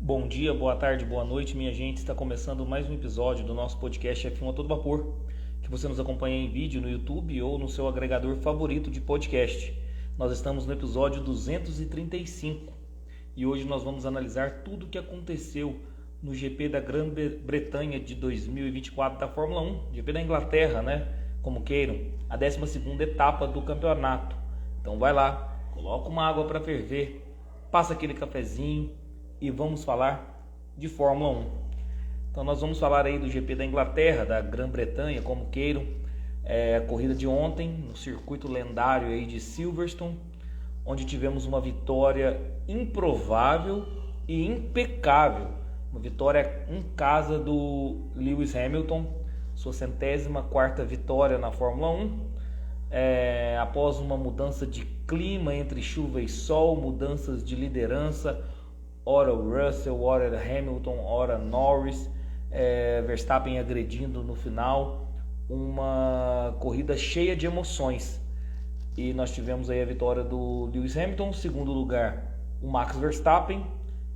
Bom dia, boa tarde, boa noite, minha gente. Está começando mais um episódio do nosso podcast F1 a todo vapor, que você nos acompanha em vídeo no YouTube ou no seu agregador favorito de podcast. Nós estamos no episódio 235 e hoje nós vamos analisar tudo o que aconteceu no GP da Grã-Bretanha de 2024 da Fórmula 1, GP da Inglaterra, né? Como queiram, a 12ª etapa do campeonato. Então vai lá, coloca uma água para ferver, passa aquele cafezinho e vamos falar de Fórmula 1. Então nós vamos falar aí do GP da Inglaterra, da Grã-Bretanha, como queiram. A corrida de ontem, no circuito lendário aí de Silverstone, onde tivemos uma vitória improvável e impecável. Uma vitória em casa do Lewis Hamilton, sua 104ª vitória na Fórmula 1. Após uma mudança de clima entre chuva e sol, mudanças de liderança, ora Russell, ora Hamilton, ora Norris, Verstappen agredindo no final, uma corrida cheia de emoções. E nós tivemos aí a vitória do Lewis Hamilton, em segundo lugar o Max Verstappen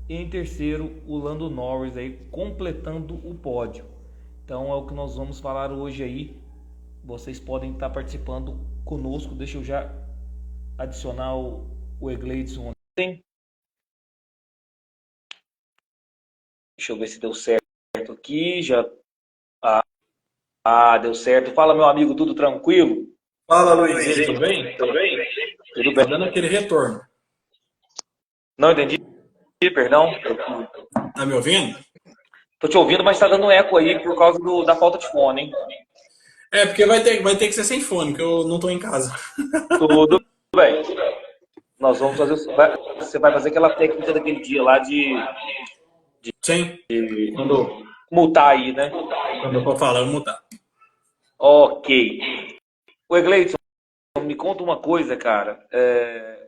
e em terceiro o Lando Norris aí completando o pódio. Então é o que nós vamos falar hoje aí. Vocês podem estar participando conosco. Deixa eu já adicionar o Egleidson. Deixa eu ver se deu certo aqui. Deu certo. Fala, meu amigo, tudo tranquilo? Fala, Luiz, tudo bem? Tudo bem? Tudo Tá bem. dando aquele retorno. Não entendi, perdão. Tá me ouvindo? Tô te ouvindo, mas tá dando eco aí por causa da falta de fone, hein? É, porque vai ter que ser sem fone, que eu não tô em casa. Tudo bem. Nós vamos fazer. Você vai fazer aquela técnica daquele dia lá de Sim, quando, multar aí, né? quando eu for falar, eu vou mutar. Ok. O Egleidson, me conta uma coisa, cara.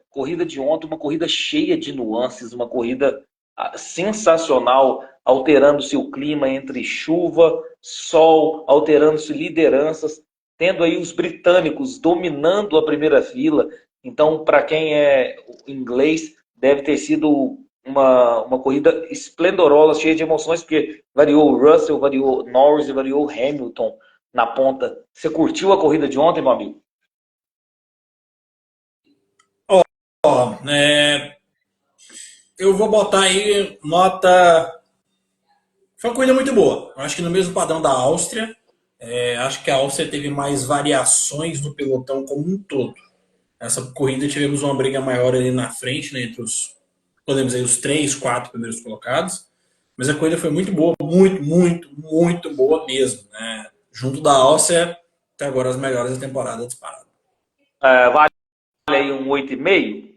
Corrida de ontem, uma corrida cheia de nuances, uma corrida sensacional, alterando-se o clima entre chuva, sol, alterando-se lideranças, tendo aí os britânicos dominando a primeira fila. Então, para quem é inglês, deve ter sido uma corrida esplendorosa, cheia de emoções, porque variou o Russell, variou Norris e variou Hamilton na ponta. Você curtiu a corrida de ontem, meu amigo? Ó, eu vou botar aí nota. Foi uma corrida muito boa. Eu acho que no mesmo padrão da Áustria. Acho que a Áustria teve mais variações no pelotão como um todo. Nessa corrida tivemos uma briga maior ali na frente, né, entre podemos dizer, os três, quatro primeiros colocados. Mas a corrida foi muito boa, muito, muito, muito boa mesmo, né? Junto da Áustria, até agora as melhores da temporada disparadas. Vale aí um 8,5?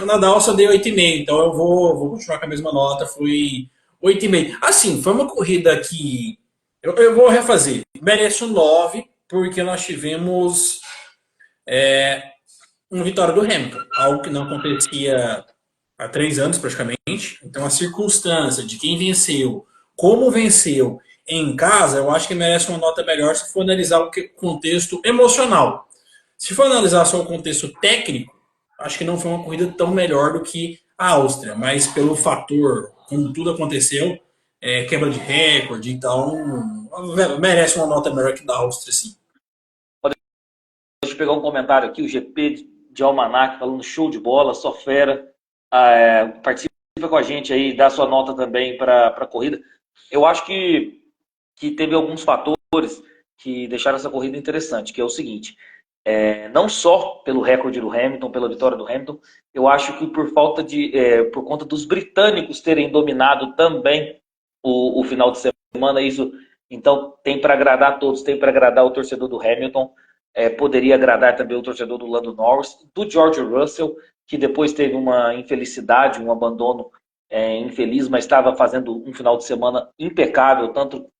Na da Áustria eu dei 8,5, então eu vou continuar com a mesma nota, fui 8,5. Assim, foi uma corrida que eu vou refazer. Merece um 9, porque nós tivemos uma vitória do Hamilton, algo que não acontecia há 3 anos praticamente. Então a circunstância de quem venceu, como venceu em casa, eu acho que merece uma nota melhor se for analisar o contexto emocional. Se for analisar só o contexto técnico, acho que não foi uma corrida tão melhor do que a Áustria, mas pelo fator, como tudo aconteceu, quebra de recorde, então merece uma nota melhor que da Áustria, sim. Deixa eu pegar um comentário aqui, o GP de Almanac falando show de bola, só fera. Participa com a gente aí, dá sua nota também para a corrida. Eu acho que teve alguns fatores que deixaram essa corrida interessante, que é o seguinte. Não só pelo recorde do Hamilton, pela vitória do Hamilton, eu acho que por conta dos britânicos terem dominado também o final de semana, isso então tem para agradar a todos, tem para agradar o torcedor do Hamilton, poderia agradar também o torcedor do Lando Norris, do George Russell, que depois teve uma infelicidade, um abandono infeliz, mas estava fazendo um final de semana impecável, tanto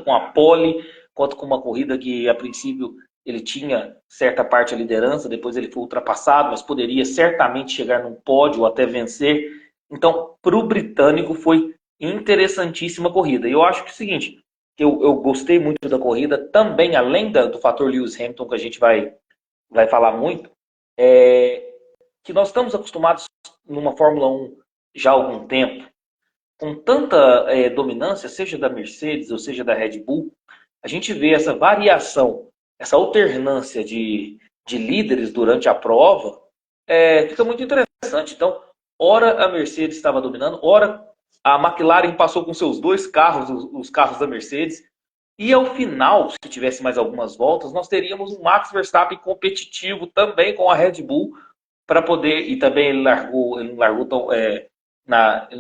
com a pole, quanto com uma corrida que a princípio ele tinha certa parte a liderança, depois ele foi ultrapassado, mas poderia certamente chegar num pódio ou até vencer. Então, para o britânico foi interessantíssima corrida. E eu acho que é o seguinte, eu gostei muito da corrida, também além do fator Lewis Hamilton, que a gente vai falar muito, que nós estamos acostumados numa Fórmula 1 já há algum tempo, com tanta dominância, seja da Mercedes ou seja da Red Bull, a gente vê essa variação, essa alternância de líderes durante a prova, fica muito interessante. Então, ora a Mercedes estava dominando, ora a McLaren passou com seus 2 carros, os carros da Mercedes, e ao final, se tivesse mais algumas voltas, nós teríamos um Max Verstappen competitivo também com a Red Bull para poder, e também ele não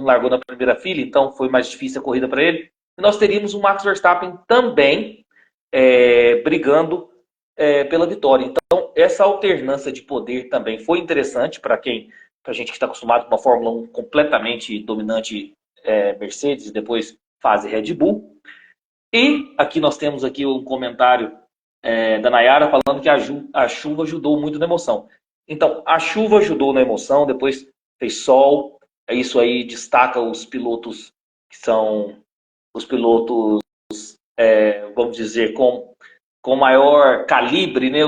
largou na primeira fila, então foi mais difícil a corrida para ele. E nós teríamos o Max Verstappen também brigando pela vitória. Então, essa alternância de poder também foi interessante para a gente que está acostumado com uma Fórmula 1 completamente dominante, Mercedes e depois fase Red Bull. E aqui nós temos aqui um comentário da Nayara falando que a chuva ajudou muito na emoção. Então, a chuva ajudou na emoção, depois fez sol, isso aí destaca os pilotos que são os pilotos, vamos dizer, com maior calibre, né?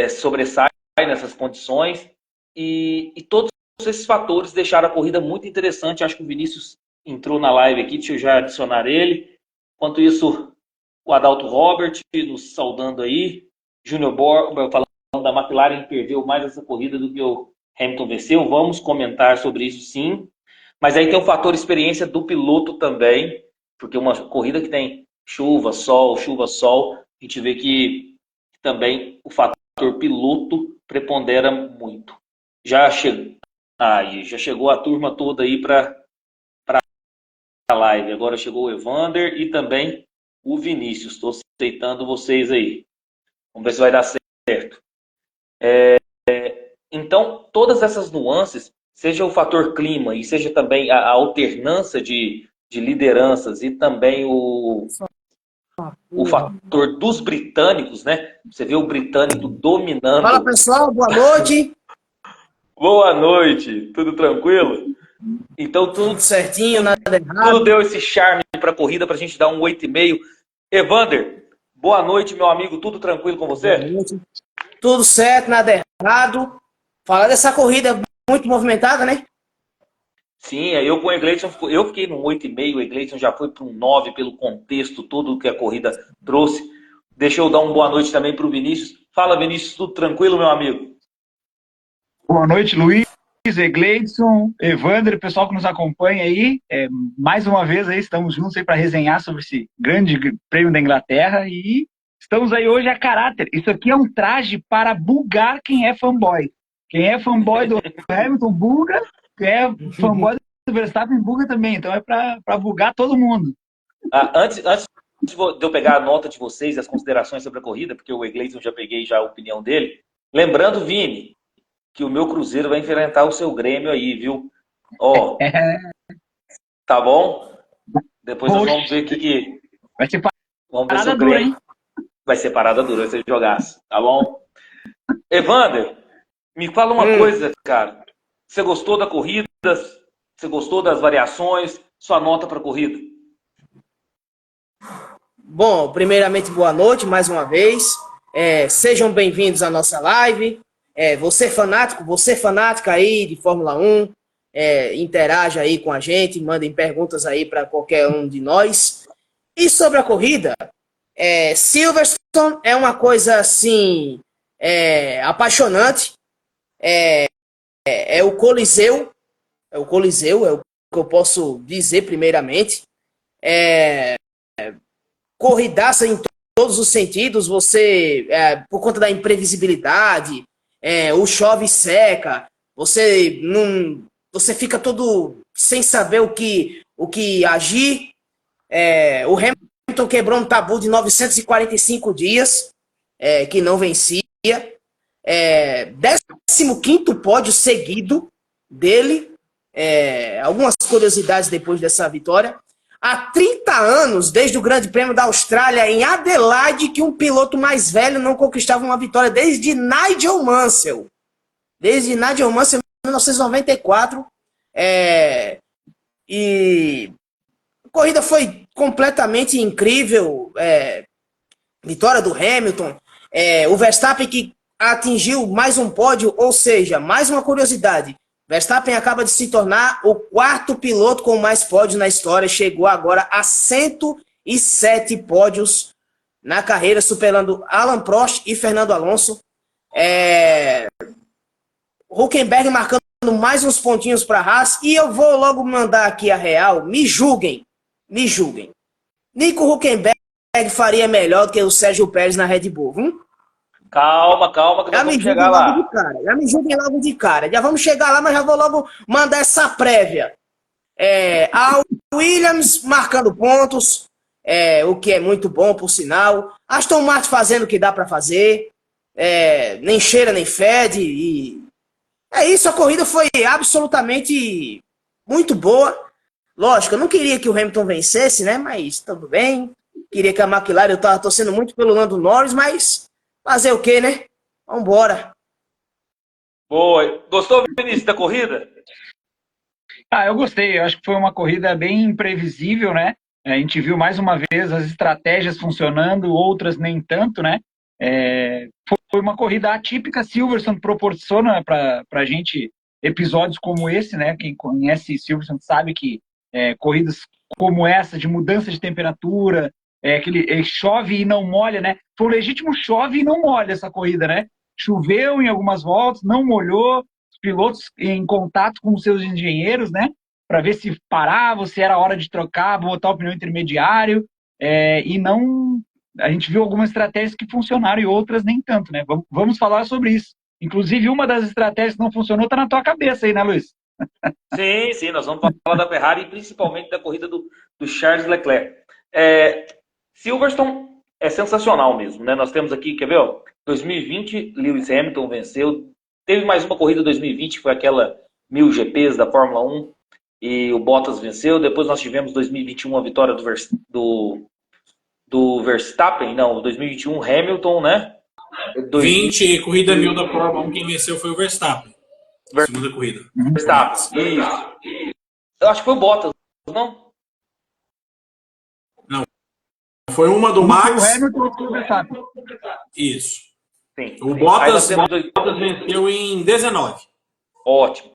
Sobressaem nessas condições. E todos esses fatores deixaram a corrida muito interessante. Acho que o Vinícius entrou na live aqui, deixa eu já adicionar ele. Enquanto isso, o Adalto Robert nos saudando aí. Júnior Borba falando da McLaren, perdeu mais essa corrida do que o Hamilton venceu. Vamos comentar sobre isso sim. Mas aí tem o fator experiência do piloto também, porque uma corrida que tem chuva, sol, a gente vê que também o fator piloto prepondera muito. Já chegou a turma toda aí para a live. Agora chegou o Evander e também o Vinícius. Estou aceitando vocês aí. Vamos ver se vai dar certo. Então, todas essas nuances, seja o fator clima e seja também a alternância de lideranças e também o fator dos britânicos, né? Você vê o britânico dominando. Fala, pessoal, boa noite. Boa noite, tudo tranquilo? Então tudo certinho, nada errado. Tudo deu esse charme para a corrida para a gente dar um 8,5. Evander, boa noite, meu amigo, tudo tranquilo com você? Boa noite. Tudo certo, nada errado. Falar dessa corrida muito movimentada, né? Sim, eu com o Egleison, eu fiquei num 8,5, o Egleison já foi para um 9 pelo contexto todo que a corrida trouxe. Deixa eu dar uma boa noite também para o Vinícius. Fala, Vinícius, tudo tranquilo, meu amigo? Boa noite, Luiz, Egleison, Evander, pessoal que nos acompanha aí. Mais uma vez aí estamos juntos aí para resenhar sobre esse grande prêmio da Inglaterra e estamos aí hoje a caráter. Isso aqui é um traje para bugar quem é fanboy. Quem é fanboy do Hamilton buga, quem é fanboy do Verstappen buga também. Então é para bugar todo mundo. Antes de eu pegar a nota de vocês e as considerações sobre a corrida, porque o Egleison já peguei já a opinião dele. Lembrando, Vini, que o meu Cruzeiro vai enfrentar o seu Grêmio aí, viu? Ó, tá bom? Depois nós vamos ver o que... Vai ser vamos ver se parada o Grêmio... dura, hein? Vai ser parada dura, vai ser jogaço, tá bom? Evander, me fala uma coisa, cara. Você gostou da corrida? Você gostou das variações? Sua nota para a corrida? Bom, primeiramente, boa noite mais uma vez. Sejam bem-vindos à nossa live. Você fanática aí de Fórmula 1, interaja aí com a gente, mandem perguntas aí para qualquer um de nós. E sobre a corrida, Silverstone é uma coisa assim apaixonante. É o Coliseu, é o que eu posso dizer primeiramente. Corridaça em todos os sentidos, você, por conta da imprevisibilidade, o chove e seca, você fica todo sem saber o que agir. O Hamilton quebrou um tabu de 945 dias, que não vencia. 15º pódio seguido dele. Algumas curiosidades depois dessa vitória. Há 30 anos, desde o Grande Prêmio da Austrália, em Adelaide, que um piloto mais velho não conquistava uma vitória, desde Nigel Mansell. Desde Nigel Mansell, em 1994. E a corrida foi completamente incrível. Vitória do Hamilton. O Verstappen, que atingiu mais um pódio, ou seja, mais uma curiosidade. Verstappen acaba de se tornar o quarto piloto com mais pódios na história, chegou agora a 107 pódios na carreira, superando Alan Prost e Fernando Alonso. Hülkenberg marcando mais uns pontinhos para a Haas, e eu vou logo mandar aqui a real, me julguem. Nico Hülkenberg faria melhor do que o Sérgio Pérez na Red Bull, viu? Calma, que nós vamos chegar lá. Já me julguem logo de cara. Já vamos chegar lá, mas já vou logo mandar essa prévia. A Williams marcando pontos, o que é muito bom, por sinal. Aston Martin fazendo o que dá para fazer. Nem cheira, nem fede. E é isso, a corrida foi absolutamente muito boa. Lógico, eu não queria que o Hamilton vencesse, né? Mas tudo bem. Queria que a McLaren, eu tava torcendo muito pelo Lando Norris, mas fazer o quê, né? Vambora. Boa. Gostou, Vinícius, da corrida? Eu gostei. Eu acho que foi uma corrida bem imprevisível, né? A gente viu mais uma vez as estratégias funcionando, outras nem tanto, né? Foi uma corrida atípica. Silverstone proporciona para a gente episódios como esse, né? Quem conhece Silverstone sabe que corridas como essa, de mudança de temperatura, chove e não molha, né? Foi um legítimo chove e não molha essa corrida, né? Choveu em algumas voltas, não molhou, os pilotos em contato com os seus engenheiros, né? Para ver se parava, se era hora de trocar, botar o pneu intermediário, e não... A gente viu algumas estratégias que funcionaram e outras nem tanto, né? Vamos falar sobre isso. Inclusive, uma das estratégias que não funcionou está na tua cabeça aí, né, Luiz? Sim, nós vamos falar da Ferrari e principalmente da corrida do Charles Leclerc. Silverstone é sensacional mesmo, né? Nós temos aqui, quer ver? 2020, Lewis Hamilton venceu. Teve mais uma corrida 2020, que foi aquela 1000 GPs da Fórmula 1, e o Bottas venceu. Depois nós tivemos 2021 a vitória do Verstappen, não, 2021 Hamilton, né? 20, corrida 1000 da Fórmula 1, quem venceu foi o Verstappen. Segunda corrida. Verstappen, isso. Eu acho que foi o Bottas, não? Não. Foi uma do Max. O Hamilton e o Verstappen. Isso. Sim. O Bottas venceu em 19. Ótimo.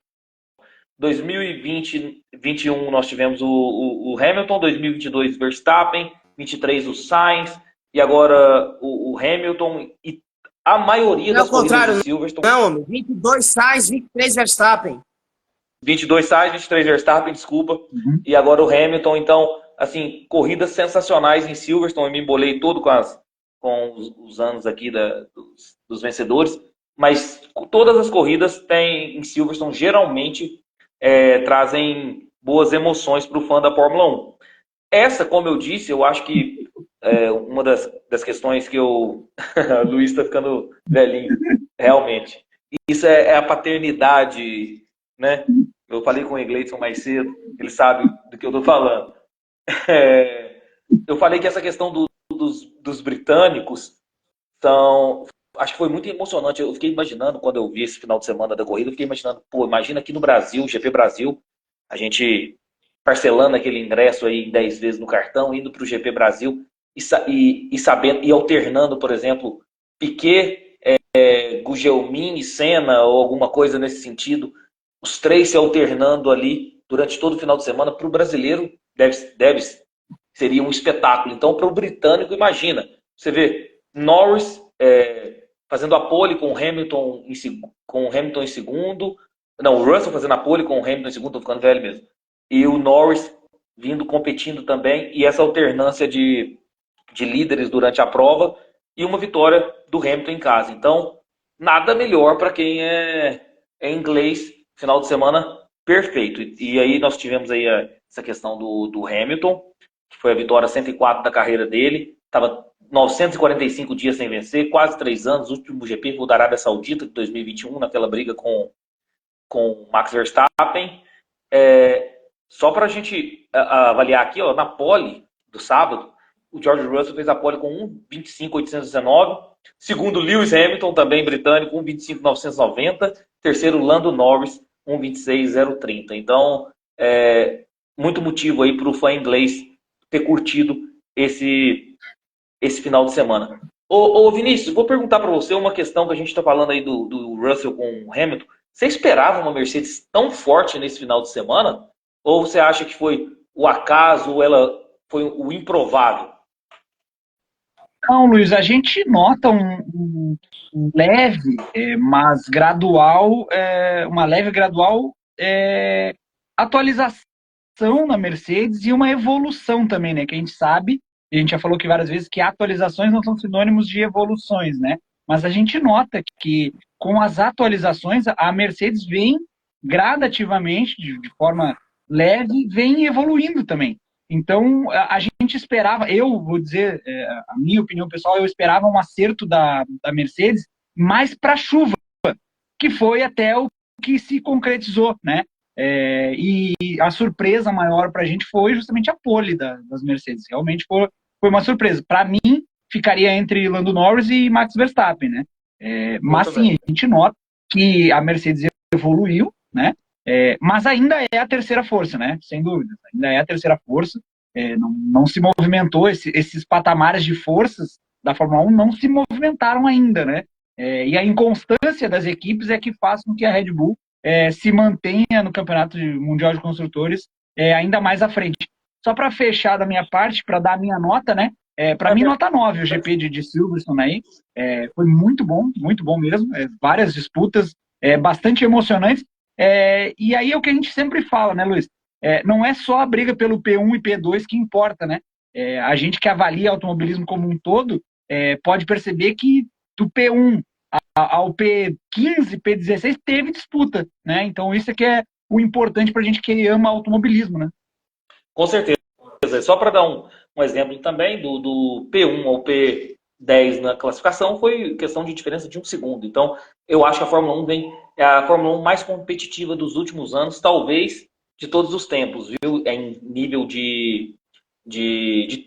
2020, 2021 nós tivemos o Hamilton, 2022 Verstappen, 23 o Sainz, e agora o Hamilton, e a maioria das corridas do Silverstone... Não, 22 Sainz, 23 Verstappen. 22 Sainz, 23 Verstappen, desculpa. E agora o Hamilton, então, assim, corridas sensacionais em Silverstone. Eu me embolei todo com os anos aqui dos vencedores, mas todas as corridas em Silverstone geralmente trazem boas emoções para o fã da Fórmula 1. Essa, como eu disse, eu acho que uma das questões que o Luiz está ficando velhinho, realmente. Isso é a paternidade, né? Eu falei com o Egleidson mais cedo, ele sabe do que eu estou falando. Eu falei que essa questão dos britânicos acho que foi muito emocionante. Eu fiquei imaginando, quando eu vi esse final de semana da corrida, eu fiquei imaginando, imagina aqui no Brasil, GP Brasil, a gente parcelando aquele ingresso aí em 10 vezes no cartão, indo para o GP Brasil e sabendo, e alternando, por exemplo, Piquet, Gugelmin e Senna, ou alguma coisa nesse sentido, os três se alternando ali durante todo o final de semana. Para o brasileiro seria um espetáculo. Então, para o britânico, imagina, você vê Norris fazendo a pole com o Hamilton em segundo, não, o Russell fazendo a pole com o Hamilton em segundo, estou ficando velho mesmo, e o Norris vindo competindo também, e essa alternância de líderes durante a prova, e uma vitória do Hamilton em casa. Então, nada melhor para quem é inglês, final de semana perfeito. E aí nós tivemos aí essa questão do Hamilton, que foi a vitória 104 da carreira dele, estava 945 dias sem vencer, quase 3 anos, último GP da Arábia Saudita de 2021, naquela briga com Max Verstappen. Só para a gente avaliar aqui, na pole do sábado, o George Russell fez a pole com 1:25.819. Segundo, Lewis Hamilton, também britânico, 1:25.990. Terceiro, Lando Norris, 1:26.030. Então, muito motivo aí para o fã inglês ter curtido esse final de semana. Ô Vinícius, vou perguntar para você uma questão que a gente está falando aí do Russell com o Hamilton. Você esperava uma Mercedes tão forte nesse final de semana? Ou você acha que foi o acaso, ou ela foi o improvável? Não, Luiz, a gente nota um leve, mas gradual, uma leve gradual atualização na Mercedes e uma evolução também, né? Que a gente sabe, e a gente já falou aqui várias vezes, que atualizações não são sinônimos de evoluções, né? Mas a gente nota que com as atualizações a Mercedes vem gradativamente, de forma leve, vem evoluindo também. Então, a gente esperava, eu vou dizer, a minha opinião pessoal, eu esperava um acerto da Mercedes mais para a chuva, que foi até o que se concretizou, né? E a surpresa maior para a gente foi justamente a pole das Mercedes. Realmente foi uma surpresa. Para mim, ficaria entre Lando Norris e Max Verstappen, né? Mas sim, a gente nota que a Mercedes evoluiu, né? Mas ainda é a terceira força, né? Sem dúvida. Ainda é a terceira força. Não se movimentou, esses patamares de forças da Fórmula 1 não se movimentaram ainda, né? E a inconstância das equipes é que faz com que a Red Bull se mantenha no Campeonato Mundial de Construtores ainda mais à frente. Só para fechar da minha parte, para dar a minha nota, né? Para mim, nota 9 o GP de Silverstone aí. Foi muito bom mesmo. Várias disputas, bastante emocionantes. E aí é o que a gente sempre fala, né, Luiz? Não é só a briga pelo P1 e P2 que importa, né? A gente que avalia automobilismo como um todo pode perceber que do P1 ao P15, P16 teve disputa, né? Então isso é que é o importante para a gente que ama automobilismo, né? Com certeza. Só para dar um exemplo também, do P1 ao P10 na classificação, foi questão de diferença de 1 segundo. Então, eu acho que a Fórmula 1 é a Fórmula 1 mais competitiva dos últimos anos, talvez de todos os tempos, viu? Em nível de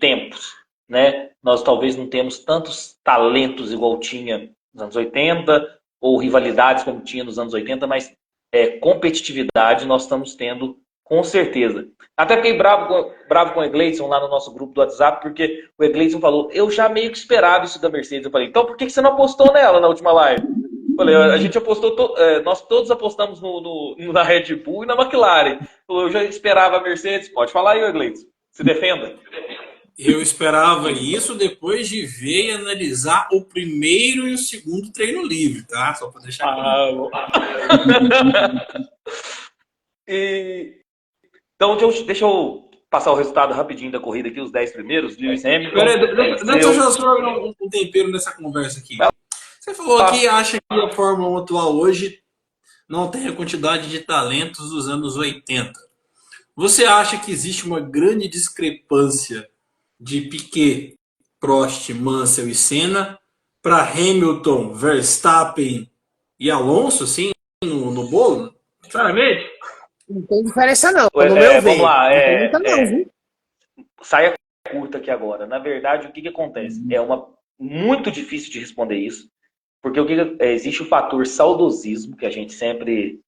tempos, né? Nós talvez não temos tantos talentos igual tinha nos anos 80, ou rivalidades como tinha nos anos 80, mas competitividade nós estamos tendo com certeza. Até fiquei bravo com o Egleison lá no nosso grupo do WhatsApp, porque o Egleison falou, eu já meio que esperava isso da Mercedes. Eu falei, então por que você não apostou nela na última live? Eu falei, a gente apostou, nós todos apostamos na Red Bull e na McLaren. Eu já esperava a Mercedes. Pode falar aí, Egleison. Se defenda. Eu esperava isso depois de ver e analisar o primeiro e o segundo treino livre, tá? Só para deixar claro. Então, deixa eu passar o resultado rapidinho da corrida aqui, os 10 primeiros. Lewis Hamilton. Peraí, deixa eu jogar um tempero nessa conversa aqui. Você falou que acha que a Fórmula 1 atual hoje não tem a quantidade de talentos dos anos 80. Você acha que existe uma grande discrepância de Piquet, Prost, Mansell e Senna para Hamilton, Verstappen e Alonso, assim, no bolo? Claramente? Não tem diferença não, no meu ver. Vamos lá. Não tem não, viu? Saia curta aqui agora. Na verdade, o que acontece? Muito difícil de responder isso, porque existe o fator saudosismo, que a gente sempre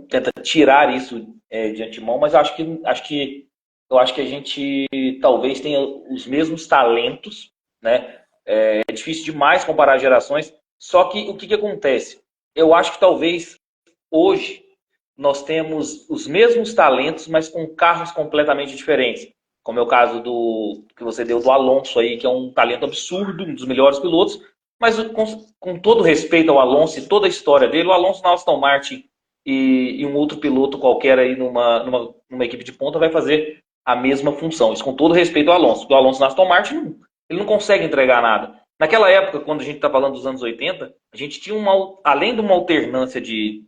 tenta tirar isso de antemão, mas eu acho que a gente talvez tenha os mesmos talentos, né? É difícil demais comparar gerações, só que o que acontece? Eu acho que talvez hoje nós temos os mesmos talentos, mas com carros completamente diferentes. Como é o caso que você deu do Alonso aí, que é um talento absurdo, um dos melhores pilotos, mas com todo respeito ao Alonso e toda a história dele, o Alonso na Aston Martin e um outro piloto qualquer aí numa equipe de ponta vai fazer a mesma função. Isso com todo respeito ao Alonso. Porque o Alonso na Aston Martin, ele não consegue entregar nada. Naquela época, quando a gente está falando dos anos 80, a gente tinha além de uma alternância de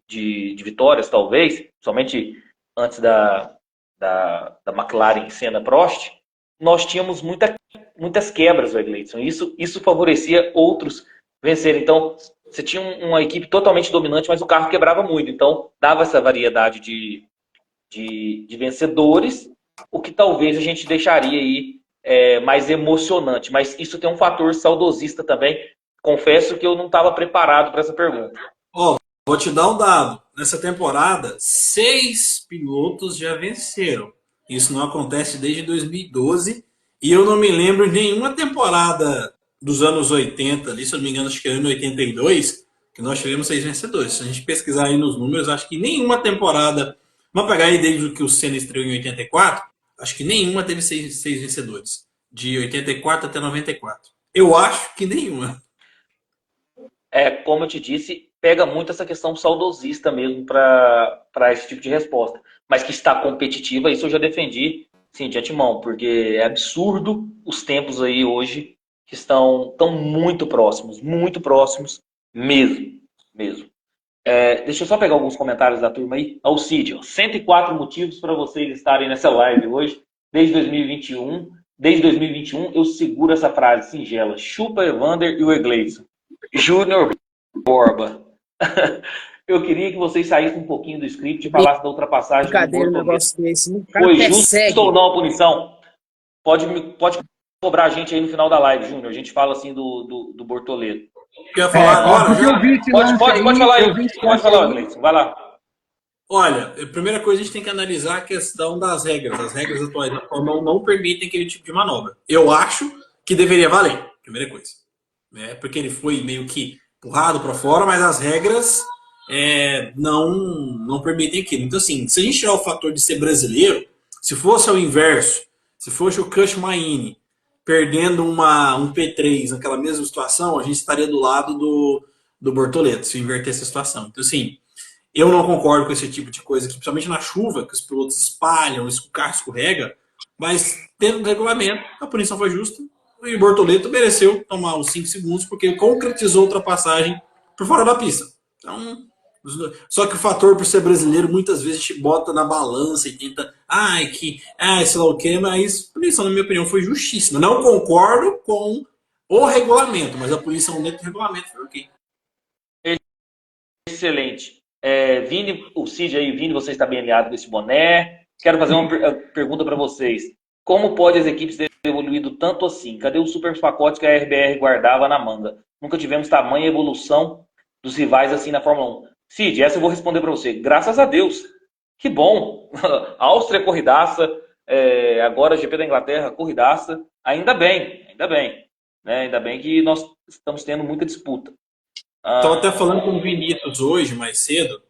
vitórias, talvez, somente antes da McLaren Senna Prost, nós tínhamos muitas quebras, o Egleison. Isso favorecia outros vencerem. Então, você tinha uma equipe totalmente dominante, mas o carro quebrava muito. Então, dava essa variedade de vencedores, o que talvez a gente deixaria aí mais emocionante. Mas isso tem um fator saudosista também. Confesso que eu não estava preparado para essa pergunta. Vou te dar um dado. Nessa temporada, 6 pilotos já venceram. Isso não acontece desde 2012. E eu não me lembro de nenhuma temporada dos anos 80, ali, se eu não me engano, acho que era em 82, que nós tivemos 6 vencedores. Se a gente pesquisar aí nos números, acho que nenhuma temporada, vamos pegar aí desde que o Senna estreou em 84, acho que nenhuma teve 6 vencedores. De 84 até 94. Eu acho que nenhuma. Como eu te disse, pega muito essa questão saudosista mesmo para esse tipo de resposta. Mas que está competitiva, isso eu já defendi, sim, de antemão, porque é absurdo os tempos aí hoje que estão muito próximos mesmo, mesmo. Deixa eu só pegar alguns comentários da turma aí. Alcídio, 104 motivos para vocês estarem nessa live hoje, desde 2021. Desde 2021 eu seguro essa frase singela. Chupa Evander e o Egleison. Júnior Borba. Eu queria que vocês saíssem um pouquinho do script e falassem da ultrapassagem do Bortoleto. Foi justo ou não a punição? Pode cobrar a gente aí no final da live, Júnior. A gente fala assim do Bortoleto. Quer falar agora? Pode falar aí. Pode falar, Gleison. Vai lá. Olha, a primeira coisa a gente tem que analisar a questão das regras. As regras atuais da Fórmula 1 não permitem aquele tipo de manobra. Eu acho que deveria valer, primeira coisa. Porque ele foi meio que empurrado para fora, mas as regras não permitem aquilo. Então, assim, se a gente tirar o fator de ser brasileiro, se fosse ao inverso, se fosse o Cush Maini perdendo um P3 naquela mesma situação, a gente estaria do lado do Bortoleto, se inverter essa situação. Então, assim, eu não concordo com esse tipo de coisa, que, principalmente na chuva, que os pilotos espalham, o carro escorrega, mas dentro do regulamento, a punição foi justa e o Bortoleto mereceu tomar os 5 segundos porque concretizou a ultrapassagem por fora da pista. Então, só que o fator por ser brasileiro, muitas vezes a gente bota na balança e tenta, sei lá o que, mas a punição, na minha opinião, foi justíssima. Não concordo com o regulamento, mas a punição dentro do regulamento foi ok. Excelente. Vini, o Cid aí, Vini, você está bem alinhado com esse boné. Quero fazer uma pergunta para vocês. Como pode as equipes terem evoluído tanto assim? Cadê os super pacotes que a RBR guardava na manga? Nunca tivemos tamanha evolução dos rivais assim na Fórmula 1. Cid, essa eu vou responder para você. Graças a Deus. Que bom. Áustria, corridaça. Agora GP da Inglaterra, corridaça. Ainda bem. Né? Ainda bem que nós estamos tendo muita disputa. Estava até falando com o Vinícius hoje, mais cedo,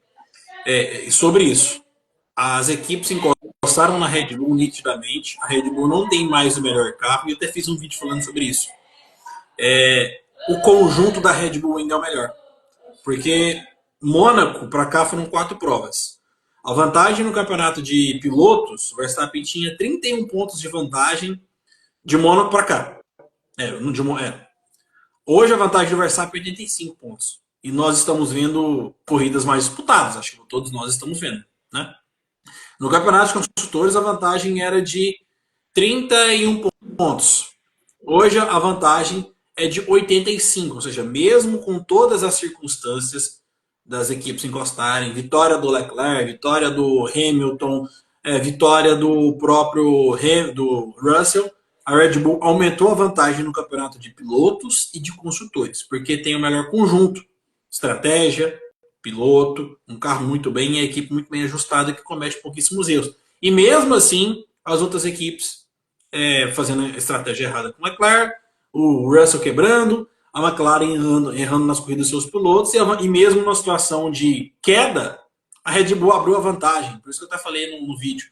sobre isso. As equipes encostaram na Red Bull nitidamente. A Red Bull não tem mais o melhor carro, e eu até fiz um vídeo falando sobre isso. O conjunto da Red Bull ainda é o melhor. Porque Mônaco, para cá, foram 4 provas. A vantagem no campeonato de pilotos, o Verstappen tinha 31 pontos de vantagem de Mônaco para cá. Hoje a vantagem do Verstappen é 85 pontos. E nós estamos vendo corridas mais disputadas. Acho que todos nós estamos vendo. Né? No campeonato de construtores, a vantagem era de 31 pontos. Hoje a vantagem é de 85. Ou seja, mesmo com todas as circunstâncias das equipes encostarem, vitória do Leclerc, vitória do Hamilton, vitória do próprio do Russell, a Red Bull aumentou a vantagem no campeonato de pilotos e de construtores, porque tem o melhor conjunto, estratégia, piloto, um carro muito bem e a equipe muito bem ajustada que comete pouquíssimos erros. E mesmo assim, as outras equipes fazendo a estratégia errada com o Leclerc, o Russell quebrando, a McLaren errando nas corridas dos seus pilotos, e mesmo numa situação de queda, a Red Bull abriu a vantagem. Por isso que eu até falei no vídeo.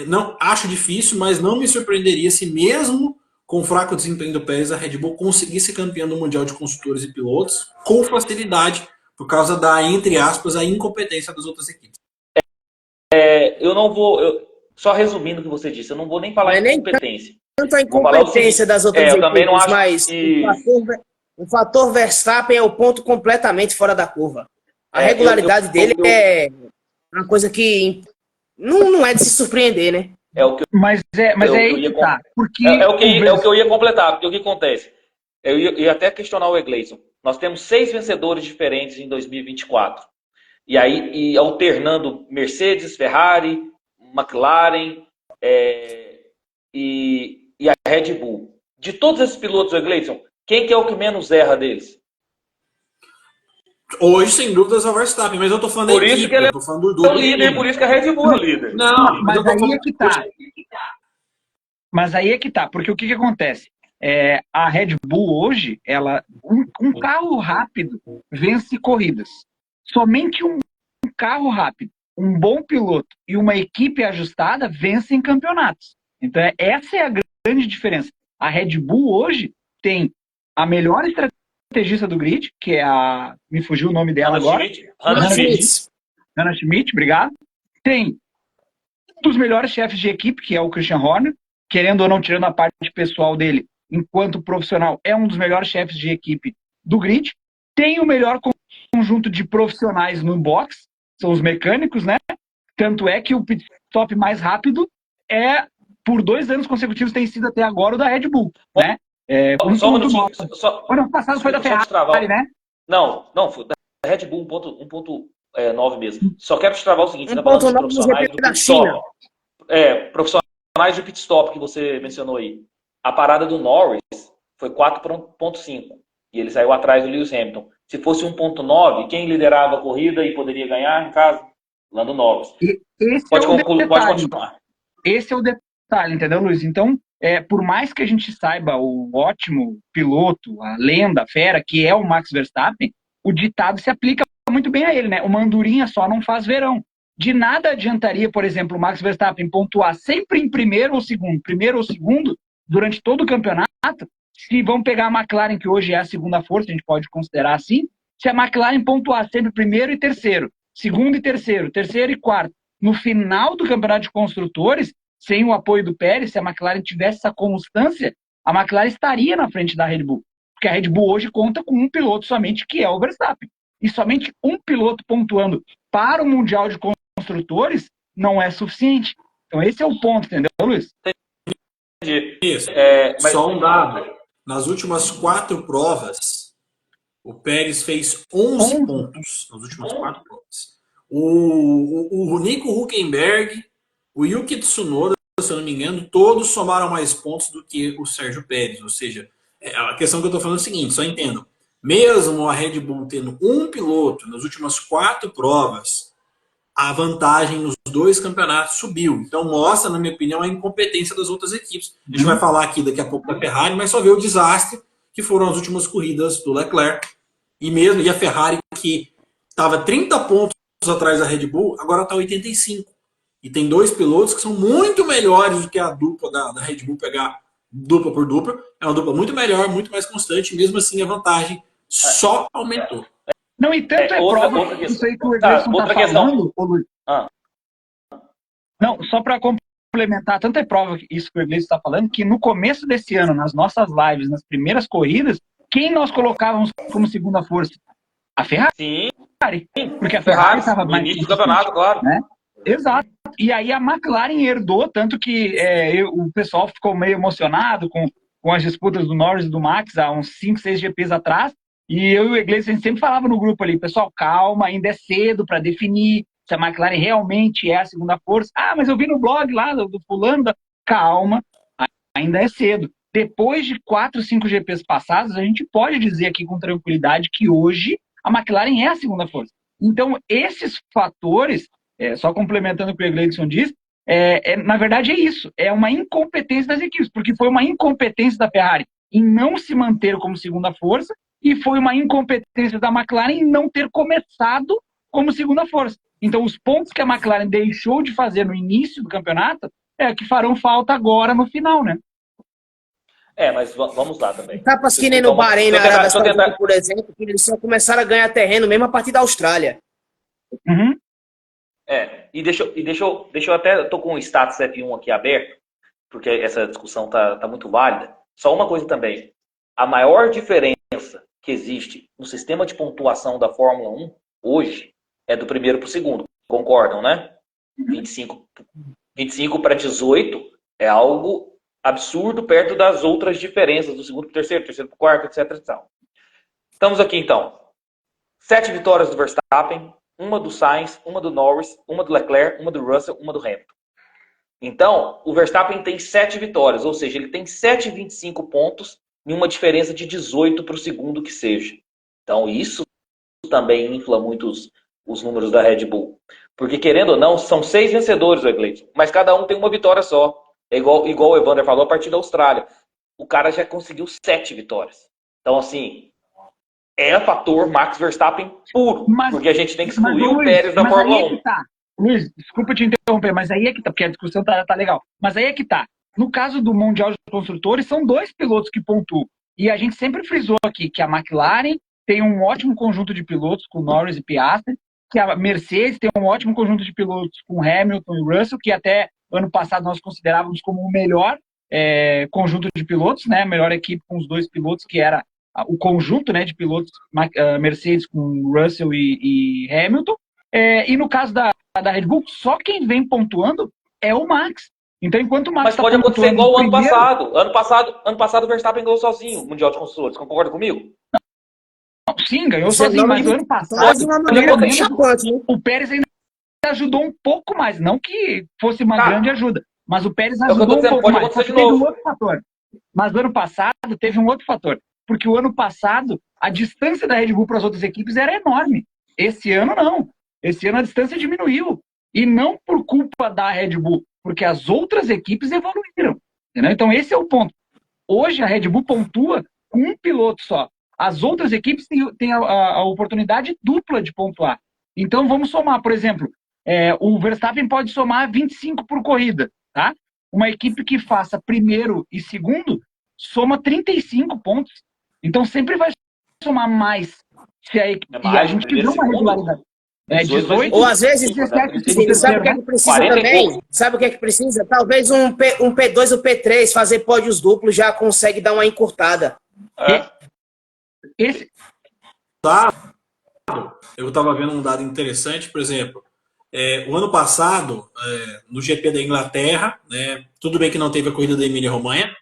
Não acho difícil, mas não me surpreenderia se mesmo com o fraco desempenho do Pérez, a Red Bull conseguisse ser campeã do Mundial de Construtores e Pilotos com facilidade, por causa da, entre aspas, a incompetência das outras equipes. Eu não vou... só resumindo o que você disse, eu não vou nem falar em incompetência. Tanto a incompetência das outras equipes, também não acho mas que... o fator Verstappen é o ponto completamente fora da curva. A regularidade dele é uma coisa que não é de se surpreender, né? Mas aí que tá. Porque o que eu ia completar, porque o que acontece? Eu ia até questionar o Egleison. Nós temos 6 vencedores diferentes em 2024. E aí, alternando Mercedes, Ferrari, McLaren e a Red Bull. De todos esses pilotos, Egleison, quem que é o que menos erra deles? Hoje, sem dúvidas, é o Verstappen, mas eu tô falando da equipe, eu tô falando do líder, por isso que a Red Bull é o líder. Não, mas aí é que tá. Mas aí é que tá, porque o que acontece? A Red Bull hoje, um carro rápido vence corridas. Somente um carro rápido, um bom piloto e uma equipe ajustada vencem campeonatos. Então, essa é a grande diferença. A Red Bull hoje tem a melhor estrategista do grid, que é me fugiu o nome dela agora. Hannah Schmidt, obrigado. Tem um dos melhores chefes de equipe, que é o Christian Horner, querendo ou não, tirando a parte pessoal dele, enquanto profissional, é um dos melhores chefes de equipe do grid. Tem o melhor conjunto de profissionais no box, são os mecânicos, né? Tanto é que o pit stop mais rápido por 2 anos consecutivos, tem sido até agora o da Red Bull, né? Só um minutinho. O ano passado foi da Ferrari, né? Não, foi da Red Bull 1.9 mesmo. Só quero te travar o seguinte, 1.9 profissionais do pit stop. Profissionais de pit stop que você mencionou aí. A parada do Norris foi 4.5 e ele saiu atrás do Lewis Hamilton. Se fosse 1.9, quem liderava a corrida e poderia ganhar, no caso, Lando Norris. Pode continuar. Esse é o detalhe, entendeu, Luiz? Então, por mais que a gente saiba o ótimo piloto, a lenda, a fera, que é o Max Verstappen, o ditado se aplica muito bem a ele, né? Uma andorinha só não faz verão. De nada adiantaria, por exemplo, o Max Verstappen pontuar sempre em primeiro ou segundo, durante todo o campeonato, se vão pegar a McLaren, que hoje é a segunda força, a gente pode considerar assim, se a McLaren pontuar sempre primeiro e terceiro, segundo e terceiro e quarto, no final do campeonato de construtores, sem o apoio do Pérez, se a McLaren tivesse essa constância, a McLaren estaria na frente da Red Bull. Porque a Red Bull hoje conta com um piloto somente, que é o Verstappen. E somente um piloto pontuando para o Mundial de Construtores não é suficiente. Então esse é o ponto, entendeu, Luiz? Entendi. Isso. Só um dado. Nas últimas 4 provas, o Pérez fez 11 pontos. Nas últimas 4 provas. O Nico Hülkenberg, o Yuki Tsunoda, se eu não me engano, todos somaram mais pontos do que o Sérgio Pérez. Ou seja, a questão que eu estou falando é o seguinte, só entendam. Mesmo a Red Bull tendo um piloto nas últimas 4 provas, a vantagem nos 2 campeonatos subiu. Então mostra, na minha opinião, a incompetência das outras equipes. A gente vai falar aqui daqui a pouco da Ferrari, mas só ver o desastre que foram as últimas corridas do Leclerc. E a Ferrari, que estava 30 pontos atrás da Red Bull, agora está 85. E tem 2 pilotos que são muito melhores do que a dupla da Red Bull pegar dupla por dupla. É uma dupla muito melhor, muito mais constante, e mesmo assim a vantagem só aumentou. Não, e tanto prova que isso aí que o Everson está falando, Luiz. Não, só para complementar, tanto é prova isso que o Everson está falando, que no começo desse ano, nas nossas lives, nas primeiras corridas, quem nós colocávamos como segunda força? A Ferrari. Sim. Porque a Ferrari estava no início do campeonato, claro. Né? Exato. E aí a McLaren herdou, tanto que o pessoal ficou meio emocionado com as disputas do Norris e do Max há uns 5, 6 GPs atrás. E eu e o Iglesias, a gente sempre falava no grupo ali, pessoal, calma, ainda é cedo para definir se a McLaren realmente é a segunda força. Ah, mas eu vi no blog lá do fulano. Calma, ainda é cedo. Depois de 4, 5 GPs passados, a gente pode dizer aqui com tranquilidade que hoje a McLaren é a segunda força. Então, esses fatores, só complementando o que o Gleidson disse, na verdade é isso, é uma incompetência das equipes, porque foi uma incompetência da Ferrari em não se manter como segunda força e foi uma incompetência da McLaren em não ter começado como segunda força. Então, os pontos que a McLaren deixou de fazer no início do campeonato que farão falta agora no final, né? Mas vamos lá também. Etapas que nem no Bahrein, na Arábia Saudita, por exemplo, que eles só começaram a ganhar terreno mesmo a partir da Austrália. Uhum. E deixa eu até, tô com o status F1 aqui aberto, porque essa discussão tá muito válida. Só uma coisa também. A maior diferença que existe no sistema de pontuação da Fórmula 1 hoje é do primeiro para o segundo. Concordam, né? 25 para 18 é algo absurdo perto das outras diferenças do segundo para o terceiro para o quarto, etc. Estamos aqui, então. 7 vitórias do Verstappen, uma do Sainz, uma do Norris, uma do Leclerc, uma do Russell, uma do Hamilton. Então, o Verstappen tem 7 vitórias, ou seja, ele tem 7,25 pontos em uma diferença de 18 para o segundo que seja. Então, isso também infla muito os números da Red Bull. Porque, querendo ou não, são 6 vencedores, Gleidson, mas cada um tem uma vitória só. É igual o Evander falou a partir da Austrália. o cara já conseguiu 7 vitórias. Então, assim, é fator Max Verstappen puro, porque a gente tem que excluir o Pérez da Fórmula 1. Tá. Luiz, desculpa te interromper, mas aí é que tá, porque a discussão tá legal. Mas aí é que tá. No caso do Mundial de Construtores, são 2 pilotos que pontuam. E a gente sempre frisou aqui que a McLaren tem um ótimo conjunto de pilotos com Norris e Piastri, que a Mercedes tem um ótimo conjunto de pilotos com Hamilton e Russell, que até ano passado nós considerávamos como o melhor conjunto de pilotos, né? A melhor equipe com os 2 pilotos, que era o conjunto, né, de pilotos Mercedes com Russell e Hamilton. E no caso da Red Bull, só quem vem pontuando é o Max. Então, enquanto o Max Mas pode acontecer igual o ano passado. Ano passado o Verstappen ganhou sozinho o Mundial de Construtores. Concorda comigo? Sim, ganhou sozinho, mas o ano passado o Pérez ainda ajudou um pouco mais. Não que fosse uma grande ajuda, mas o Pérez ajudou um pouco mais. Só que teve um outro fator. Mas no ano passado teve um outro fator. Porque o ano passado a distância da Red Bull para as outras equipes era enorme. Esse ano não. Esse ano a distância diminuiu. E não por culpa da Red Bull, porque as outras equipes evoluíram. Entendeu? Então esse é o ponto. Hoje a Red Bull pontua com um piloto só. As outras equipes têm a oportunidade dupla de pontuar. Então vamos somar, por exemplo, o Verstappen pode somar 25 por corrida. Tá? Uma equipe que faça primeiro e segundo soma 35 pontos. Então sempre vai somar mais. Se a gente viu uma regularidade. 18, ou às vezes, 17, sabe o que é que precisa também? Sabe o que é que precisa? Talvez um P2 ou P3 fazer pódios duplos já consegue dar uma encurtada. Eu estava vendo um dado interessante, por exemplo, o ano passado, no GP da Inglaterra, né, tudo bem que não teve a corrida da Emília-Romanha,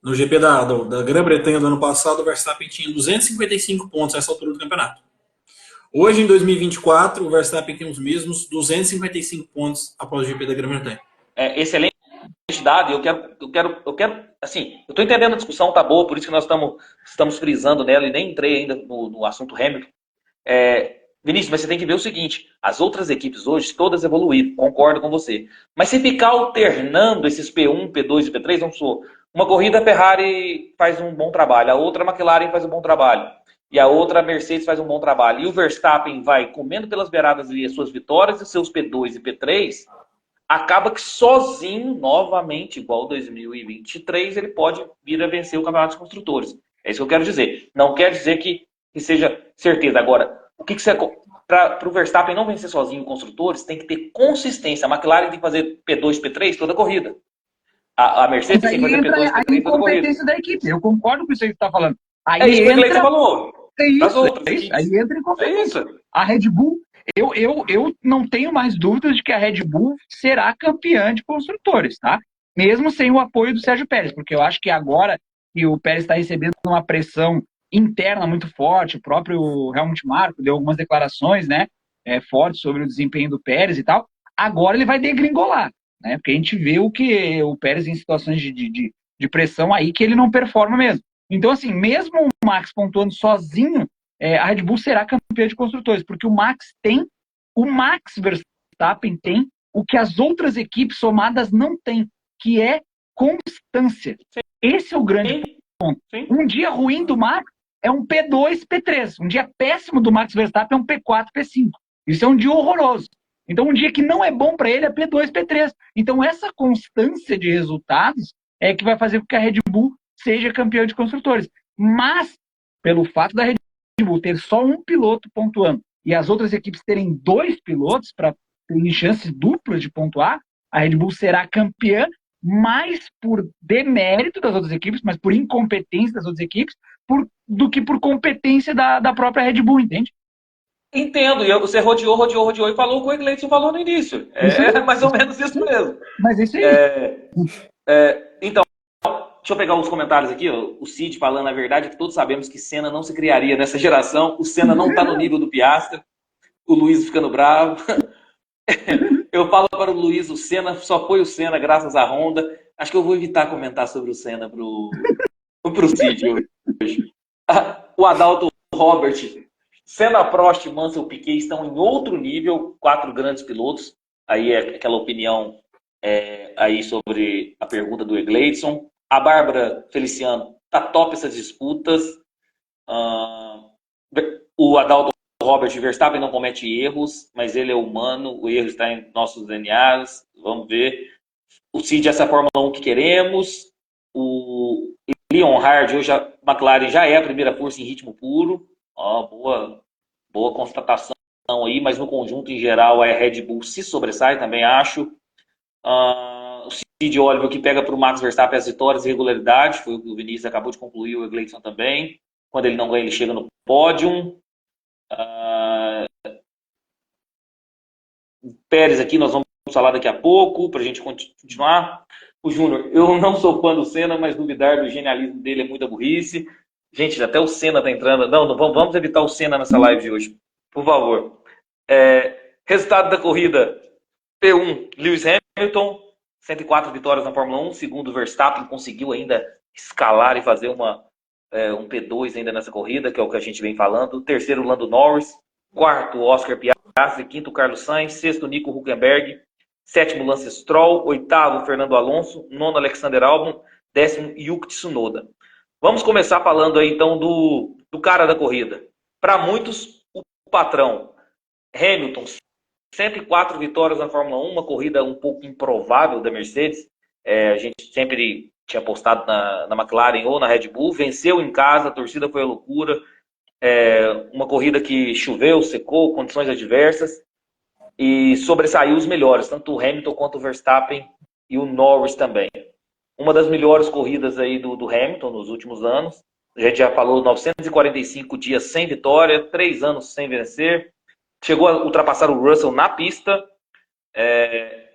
no GP da Grã-Bretanha do ano passado, o Verstappen tinha 255 pontos nessa altura do campeonato. Hoje, em 2024, o Verstappen tem os mesmos 255 pontos após o GP da Grã-Bretanha. Excelente dado. Eu quero, assim, eu estou entendendo a discussão, tá boa, por isso que nós estamos frisando nela e nem entrei ainda no assunto Hamilton. Vinícius, mas você tem que ver o seguinte, as outras equipes hoje, todas evoluíram, concordo com você. Mas se ficar alternando esses P1, P2 e P3, vamos supor, uma corrida a Ferrari faz um bom trabalho, a outra a McLaren faz um bom trabalho, e a outra a Mercedes faz um bom trabalho, e o Verstappen vai comendo pelas beiradas ali as suas vitórias e seus P2 e P3, acaba que sozinho, novamente, igual 2023, ele pode vir a vencer o Campeonato dos Construtores. É isso que eu quero dizer. Não quer dizer que seja certeza. Agora, o que você... Para o Verstappen não vencer sozinho construtores, tem que ter consistência. A McLaren tem que fazer P2, P3 toda a corrida. A Mercedes tem que fazer P2, P3 toda a corrida. A incompetência da equipe. Eu concordo com isso aí que você está falando. Aí é isso que você falou. Aí entra incompetência. A Red Bull, eu não tenho mais dúvidas de que a Red Bull será campeã de construtores, tá? Mesmo sem o apoio do Sérgio Pérez, porque eu acho que agora que o Pérez está recebendo uma pressão interna muito forte, o próprio Helmut Marko deu algumas declarações, né, fortes sobre o desempenho do Pérez e tal, agora ele vai degringolar, né, porque a gente vê o que o Pérez em situações de pressão aí que ele não performa mesmo. Então, assim, mesmo o Max pontuando sozinho, a Red Bull será campeã de construtores, porque o Max Verstappen tem o que as outras equipes somadas não têm, que é constância. Esse é o grande ponto. Um dia ruim do Max é um P2, P3. Um dia péssimo do Max Verstappen é um P4, P5. Isso é um dia horroroso. Então, um dia que não é bom para ele é P2, P3. Então, essa constância de resultados é que vai fazer com que a Red Bull seja campeã de construtores. Mas, pelo fato da Red Bull ter só um piloto pontuando e as outras equipes terem 2 pilotos para terem chances duplas de pontuar, a Red Bull será campeã mais por demérito das outras equipes, mas por incompetência das outras equipes, do que por competência da própria Red Bull, entende? Entendo, e você rodeou e falou o que o Egleison falou no início. É mais ou menos isso mesmo. Mas isso aí. Então, deixa eu pegar os comentários aqui. Ó. O Cid falando a verdade, que todos sabemos que Senna não se criaria nessa geração. O Senna não está no nível do Piastri. O Luiz ficando bravo. Eu falo para o Luiz, o Senna só foi o Senna graças à Honda. Acho que eu vou evitar comentar sobre o Senna pro Cid hoje. O Adalto Robert, Senna, Prost, Mansell e Piquet estão em outro nível, 4 grandes pilotos. Aí é aquela opinião aí sobre a pergunta do Egleison. A Bárbara Feliciano tá top essas disputas. O Adalto Robert Verstappen não comete erros, mas ele é humano, o erro está em nossos DNAs. Vamos ver. O Cid, essa Fórmula 1 que queremos. O Leon Hard, hoje a McLaren já é a primeira força em ritmo puro. Boa constatação aí, mas no conjunto em geral a Red Bull se sobressai, também acho. O Cid Oliver que pega para o Max Verstappen as vitórias e regularidade, foi o que o Vinícius acabou de concluir, o Gleison também. Quando ele não ganha, ele chega no pódio. Pérez aqui, nós vamos falar daqui a pouco, para a gente continuar. O Júnior, eu não sou fã do Senna, mas duvidar do genialismo dele é muita burrice. Gente, até o Senna tá entrando. Não, vamos evitar o Senna nessa live de hoje, por favor. Resultado da corrida: P1, Lewis Hamilton, 104 vitórias na Fórmula 1. Segundo, Verstappen conseguiu ainda escalar e fazer um P2 ainda nessa corrida, que é o que a gente vem falando. Terceiro, Lando Norris. Quarto, Oscar Piastri. Quinto, Carlos Sainz. Sexto, Nico Hülkenberg. Sétimo, Lance Stroll. Oitavo, Fernando Alonso. Nono, Alexander Albon. Décimo, Yuki Tsunoda. Vamos começar falando aí então do cara da corrida. Para muitos, o patrão. Hamilton, 104 vitórias na Fórmula 1, uma corrida um pouco improvável da Mercedes. A gente sempre tinha apostado na McLaren ou na Red Bull. Venceu em casa, a torcida foi a loucura. Uma corrida que choveu, secou, condições adversas. E sobressaiu os melhores, tanto o Hamilton quanto o Verstappen e o Norris também. Uma das melhores corridas aí do Hamilton nos últimos anos. A gente já falou, 945 dias sem vitória, 3 anos sem vencer. Chegou a ultrapassar o Russell na pista.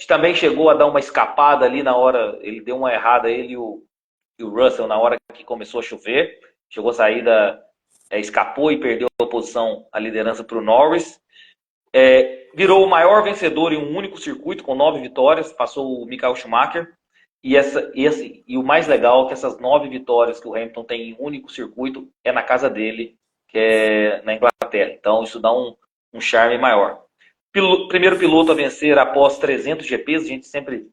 Também chegou a dar uma escapada ali na hora, ele deu uma errada, ele e o Russell, na hora que começou a chover. Chegou a sair escapou e perdeu a posição, a liderança para o Norris. Virou o maior vencedor em um único circuito, com 9 vitórias, passou o Michael Schumacher. E o mais legal é que essas 9 vitórias que o Hamilton tem em um único circuito é na casa dele, que é na Inglaterra. Então isso dá um charme maior. Primeiro piloto a vencer após 300 GPs, a gente sempre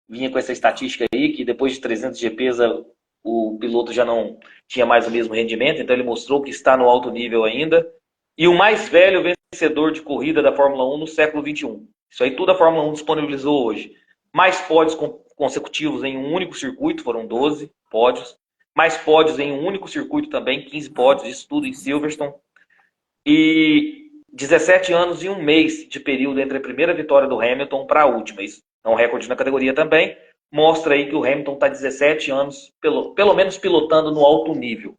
vinha com essa estatística aí, que depois de 300 GPs o piloto já não tinha mais o mesmo rendimento, então ele mostrou que está no alto nível ainda. E o mais velho vencedor de corrida da Fórmula 1 no século XXI. Isso aí tudo a Fórmula 1 disponibilizou hoje. Mais pódios consecutivos em um único circuito, foram 12 pódios. Mais pódios em um único circuito também, 15 pódios, isso tudo em Silverstone. E 17 anos e um mês de período entre a primeira vitória do Hamilton para a última. Isso é um recorde na categoria também. Mostra aí que o Hamilton está 17 anos, pelo menos pilotando no alto nível.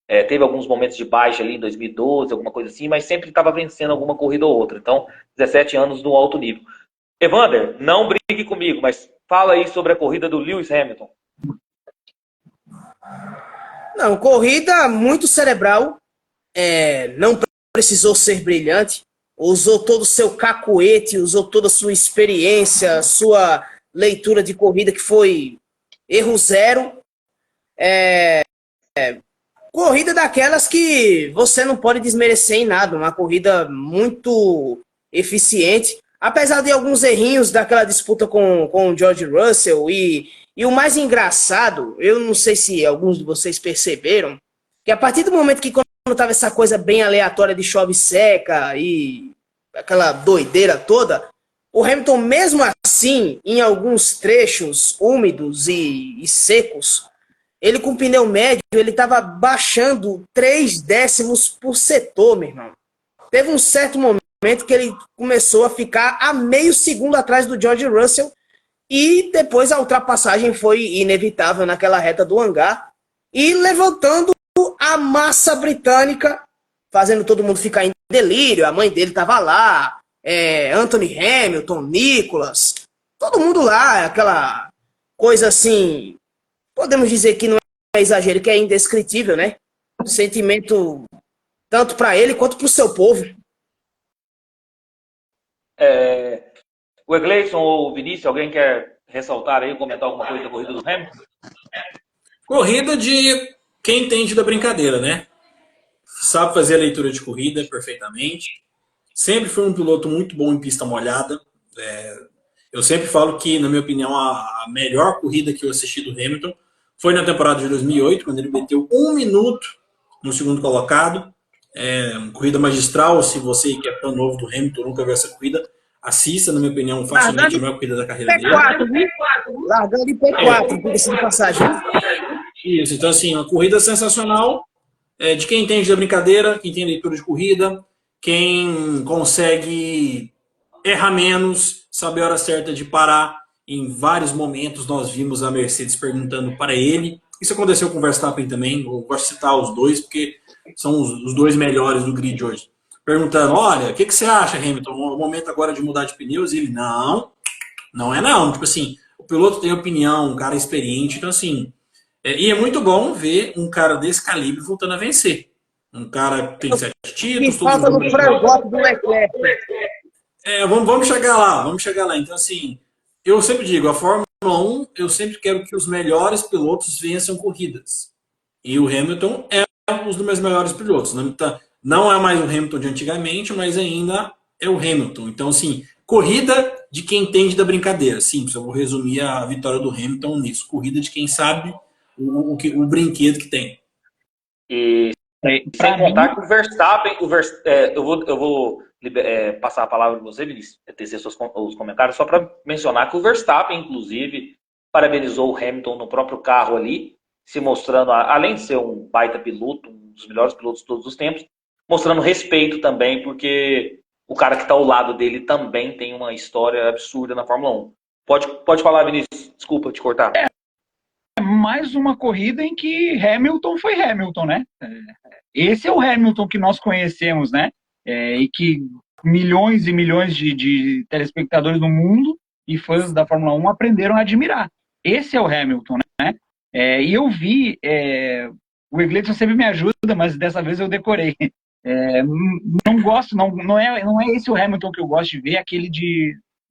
Teve alguns momentos de baixa ali em 2012, alguma coisa assim, mas sempre estava vencendo alguma corrida ou outra. Então, 17 anos no alto nível. Evander, não brigue comigo, mas fala aí sobre a corrida do Lewis Hamilton. Não, corrida muito cerebral. Não precisou ser brilhante. Usou todo o seu cacuete, usou toda a sua experiência, sua leitura de corrida, que foi erro zero. Corrida daquelas que você não pode desmerecer em nada. Uma corrida muito eficiente. Apesar de alguns errinhos daquela disputa com o George Russell. E o mais engraçado, eu não sei se alguns de vocês perceberam, que a partir do momento que quando estava essa coisa bem aleatória de chove seca e aquela doideira toda, o Hamilton, mesmo assim, em alguns trechos úmidos e secos, ele com pneu médio, ele estava baixando 3 décimos por setor, meu irmão. Teve um certo momento que ele começou a ficar a meio segundo atrás do George Russell e depois a ultrapassagem foi inevitável naquela reta do hangar e levantando a massa britânica, fazendo todo mundo ficar em delírio. A mãe dele estava lá, Anthony Hamilton, Nicholas, todo mundo lá, aquela coisa assim... Podemos dizer que não é exagero, que é indescritível, né? Sentimento tanto para ele quanto para o seu povo. O Egleison ou o Vinícius, alguém quer ressaltar aí, comentar alguma coisa da corrida do Hamilton? Corrida de quem entende da brincadeira, né? Sabe fazer a leitura de corrida perfeitamente. Sempre foi um piloto muito bom em pista molhada. Eu sempre falo que, na minha opinião, a melhor corrida que eu assisti do Hamilton Foi na temporada de 2008, quando ele meteu 1 minuto no segundo colocado. Corrida magistral. Se você que é fã novo do Hamilton, nunca viu essa corrida, assista, na minha opinião, facilmente a melhor corrida da carreira dele. P4, viu? Largando de P4, diga-se de passagem. Isso, então assim, uma corrida sensacional, de quem entende da brincadeira, quem tem leitura de corrida, quem consegue errar menos, saber a hora certa de parar. Em vários momentos nós vimos a Mercedes perguntando para ele. Isso aconteceu com o Verstappen também, eu gosto de citar os dois, porque são os dois melhores do grid hoje. Perguntando, olha, o que você acha, Hamilton? O momento agora de mudar de pneus? E ele, não é não. Tipo assim, o piloto tem opinião, um cara experiente, então assim... E é muito bom ver um cara desse calibre voltando a vencer. Um cara que tem 7 títulos... Que falta no frangote do Leclerc. Vamos chegar lá. Então assim, eu sempre digo, a Fórmula 1, eu sempre quero que os melhores pilotos vençam corridas. E o Hamilton é um dos meus melhores pilotos. Não é mais o Hamilton de antigamente, mas ainda é o Hamilton. Então, assim, corrida de quem entende da brincadeira. Simples, eu vou resumir a vitória do Hamilton nisso. Corrida de quem sabe o brinquedo que tem. E sem contar que o Verstappen, eu vou passar a palavra para você, Vinícius, tecer os comentários, só para mencionar que o Verstappen, inclusive, parabenizou o Hamilton no próprio carro ali, se mostrando, além de ser um baita piloto, um dos melhores pilotos de todos os tempos, mostrando respeito também, porque o cara que está ao lado dele também tem uma história absurda na Fórmula 1. Pode falar, Vinícius, desculpa te cortar. Mais uma corrida em que Hamilton foi Hamilton, né? Esse é o Hamilton que nós conhecemos, né? E que milhões e milhões de telespectadores do mundo e fãs da Fórmula 1 aprenderam a admirar. Esse é o Hamilton, né? E eu vi, o Egleison sempre me ajuda, mas dessa vez eu decorei. Não gosto, não é esse o Hamilton que eu gosto de ver, aquele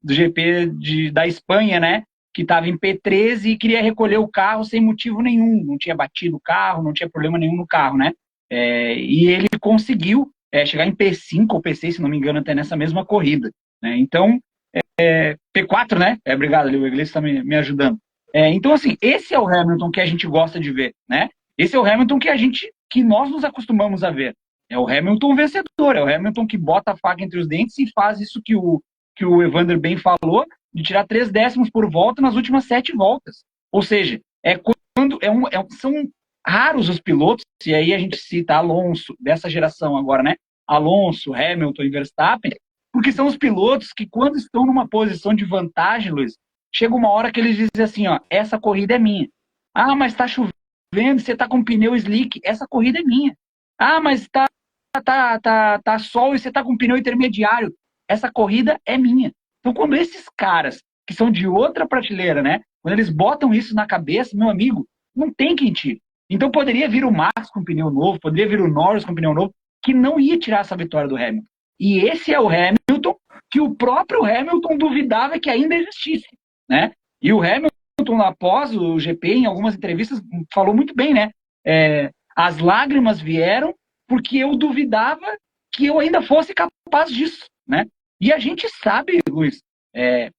do GP da Espanha, né? Que estava em P13 e queria recolher o carro sem motivo nenhum, não tinha batido o carro, não tinha problema nenhum no carro, né? E ele conseguiu chegar em P5 ou P6, se não me engano, até nessa mesma corrida, né? Então, P4, né? Obrigado, o Iglesias está me ajudando. Então, assim, esse é o Hamilton que a gente gosta de ver, né? Esse é o Hamilton que nós nos acostumamos a ver. É o Hamilton vencedor, é o Hamilton que bota a faca entre os dentes e faz isso que o Evander bem falou, de tirar 3 décimos por volta nas últimas 7 voltas. Ou seja, são raros os pilotos, e aí a gente cita Alonso, dessa geração agora, né? Alonso, Hamilton e Verstappen, porque são os pilotos que, quando estão numa posição de vantagem, Luiz, chega uma hora que eles dizem assim, ó, essa corrida é minha. Ah, mas tá chovendo, você tá com pneu slick, essa corrida é minha. Ah, mas tá sol e você tá com pneu intermediário, essa corrida é minha. Então, quando esses caras, que são de outra prateleira, né, quando eles botam isso na cabeça, meu amigo, não tem quem tire. Então, poderia vir o Max com pneu novo, poderia vir o Norris com pneu novo, que não ia tirar essa vitória do Hamilton. E esse é o Hamilton que o próprio Hamilton duvidava que ainda existisse, né? E o Hamilton, após o GP, em algumas entrevistas, falou muito bem, né? As lágrimas vieram porque eu duvidava que eu ainda fosse capaz disso, né? E a gente sabe, Luiz,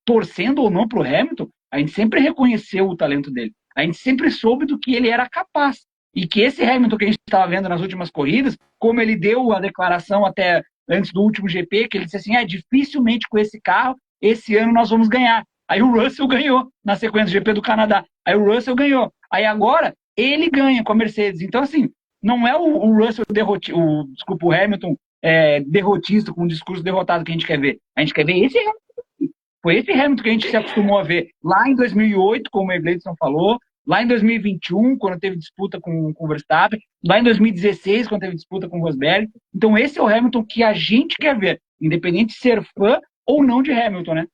torcendo ou não para o Hamilton, a gente sempre reconheceu o talento dele. A gente sempre soube do que ele era capaz. E que esse Hamilton que a gente estava vendo nas últimas corridas, como ele deu a declaração até antes do último GP, que ele disse assim, dificilmente com esse carro, esse ano nós vamos ganhar. Aí o Russell ganhou na sequência do GP do Canadá. Aí o Russell ganhou. Aí agora ele ganha com a Mercedes. Então, assim, não é o Russell o Hamilton derrotista, com um discurso derrotado que a gente quer ver. A gente quer ver esse Hamilton. Foi esse Hamilton que a gente se acostumou a ver lá em 2008, como o Egleison falou, lá em 2021, quando teve disputa com o Verstappen, lá em 2016, quando teve disputa com o Rosberg. Então esse é o Hamilton que a gente quer ver, independente de ser fã ou não de Hamilton, né?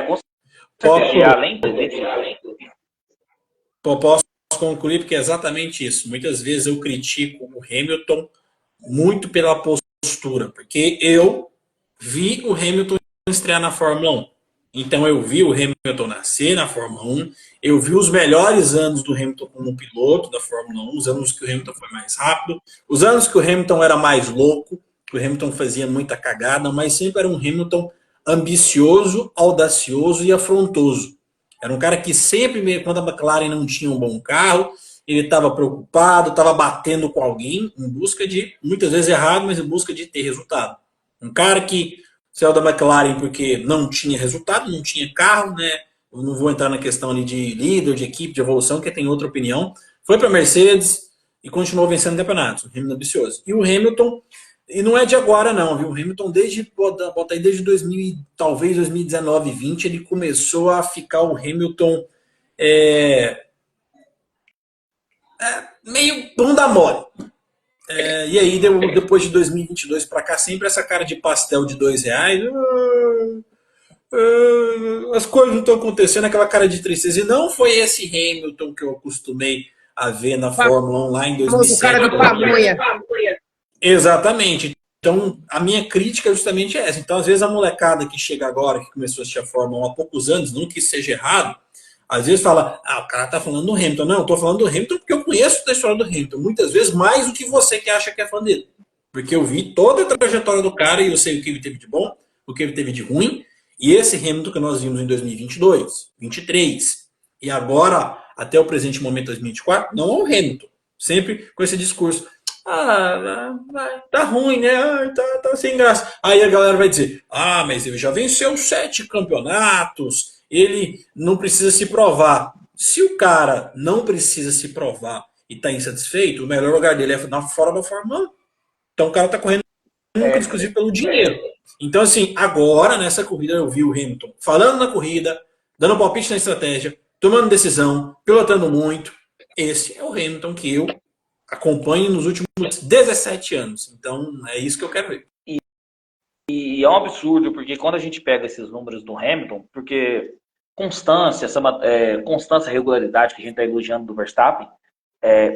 Com certeza. Além Posso concluir, porque é exatamente isso. Muitas vezes eu critico o Hamilton muito pela postura, porque eu vi o Hamilton estrear na Fórmula 1. Então eu vi o Hamilton nascer na Fórmula 1, eu vi os melhores anos do Hamilton como piloto da Fórmula 1, os anos que o Hamilton foi mais rápido, os anos que o Hamilton era mais louco, que o Hamilton fazia muita cagada, mas sempre era um Hamilton ambicioso, audacioso e afrontoso. Era um cara que sempre, quando a McLaren não tinha um bom carro, ele estava preocupado, estava batendo com alguém em busca de, muitas vezes errado, mas em busca de ter resultado. Um cara que saiu da McLaren porque não tinha resultado, não tinha carro, né? Eu não vou entrar na questão ali de líder, de equipe, de evolução, que tem outra opinião. Foi para a Mercedes e continuou vencendo campeonatos. O Hamilton ambicioso. E o Hamilton, e não é de agora não, viu? O Hamilton bota aí desde 2000, talvez 2019, 20, ele começou a ficar o Hamilton meio bunda mole. E aí, depois de 2022 para cá, sempre essa cara de pastel de R$2. As coisas não estão acontecendo, aquela cara de tristeza. E não foi esse Hamilton que eu acostumei a ver na Fórmula 1 lá em 2007. O cara de pamonha. Exatamente. Então, a minha crítica é justamente essa. Então, às vezes, a molecada que chega agora, que começou a assistir a Fórmula 1 há poucos anos, não que isso seja errado, às vezes fala, o cara tá falando do Hamilton. Não, eu tô falando do Hamilton porque eu conheço da história do Hamilton. Muitas vezes mais do que você que acha que é fã dele. Porque eu vi toda a trajetória do cara e eu sei o que ele teve de bom, o que ele teve de ruim. E esse Hamilton que nós vimos em 2022, 2023, e agora, até o presente momento, 2024, não é o Hamilton. Sempre com esse discurso. Tá ruim, né? Tá sem graça. Aí a galera vai dizer, mas ele já venceu 7 campeonatos, ele não precisa se provar. Se o cara não precisa se provar e tá insatisfeito, o melhor lugar dele é fora da Fórmula 1. Então o cara tá correndo exclusivo pelo dinheiro. Então, assim, agora nessa corrida eu vi o Hamilton falando na corrida, dando palpite na estratégia, tomando decisão, pilotando muito. Esse é o Hamilton que eu acompanho nos últimos 17 anos. Então, é isso que eu quero ver. E é um absurdo, porque quando a gente pega esses números do Hamilton, porque constância, constância, regularidade que a gente está elogiando do Verstappen,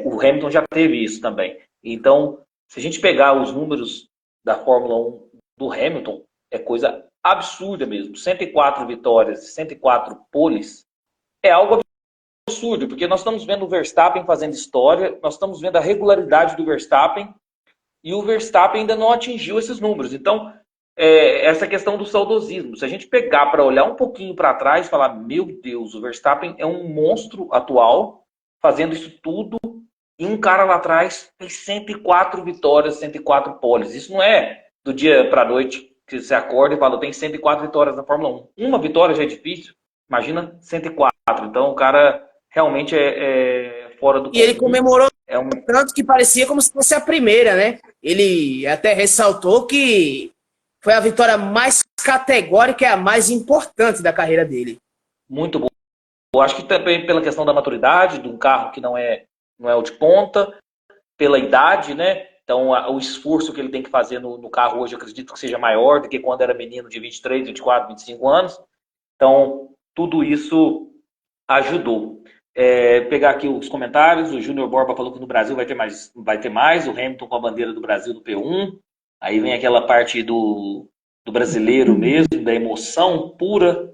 o Hamilton já teve isso também. Então, se a gente pegar os números da Fórmula 1 do Hamilton, é coisa absurda mesmo. 104 vitórias, 104 poles, é algo absurdo, porque nós estamos vendo o Verstappen fazendo história, nós estamos vendo a regularidade do Verstappen, e o Verstappen ainda não atingiu esses números. Então, essa questão do saudosismo. Se a gente pegar para olhar um pouquinho para trás e falar, meu Deus, o Verstappen é um monstro atual, fazendo isso tudo, e um cara lá atrás tem 104 vitórias, 104 poles. Isso não é do dia para a noite que você acorda e fala, tem 104 vitórias na Fórmula 1. Uma vitória já é difícil, imagina 104. Então o cara realmente é fora do... E ele comemorou tanto que parecia como se fosse a primeira, né? Ele até ressaltou que foi a vitória mais categórica e a mais importante da carreira dele. Muito bom. Eu acho que também pela questão da maturidade, de um carro que não é o de ponta, pela idade, né? Então, o esforço que ele tem que fazer no carro hoje, eu acredito que seja maior do que quando era menino de 23, 24, 25 anos. Então, tudo isso ajudou. Pegar aqui os comentários, o Júnior Borba falou que no Brasil vai ter mais, o Hamilton com a bandeira do Brasil no P1. Aí vem aquela parte do brasileiro mesmo, da emoção pura.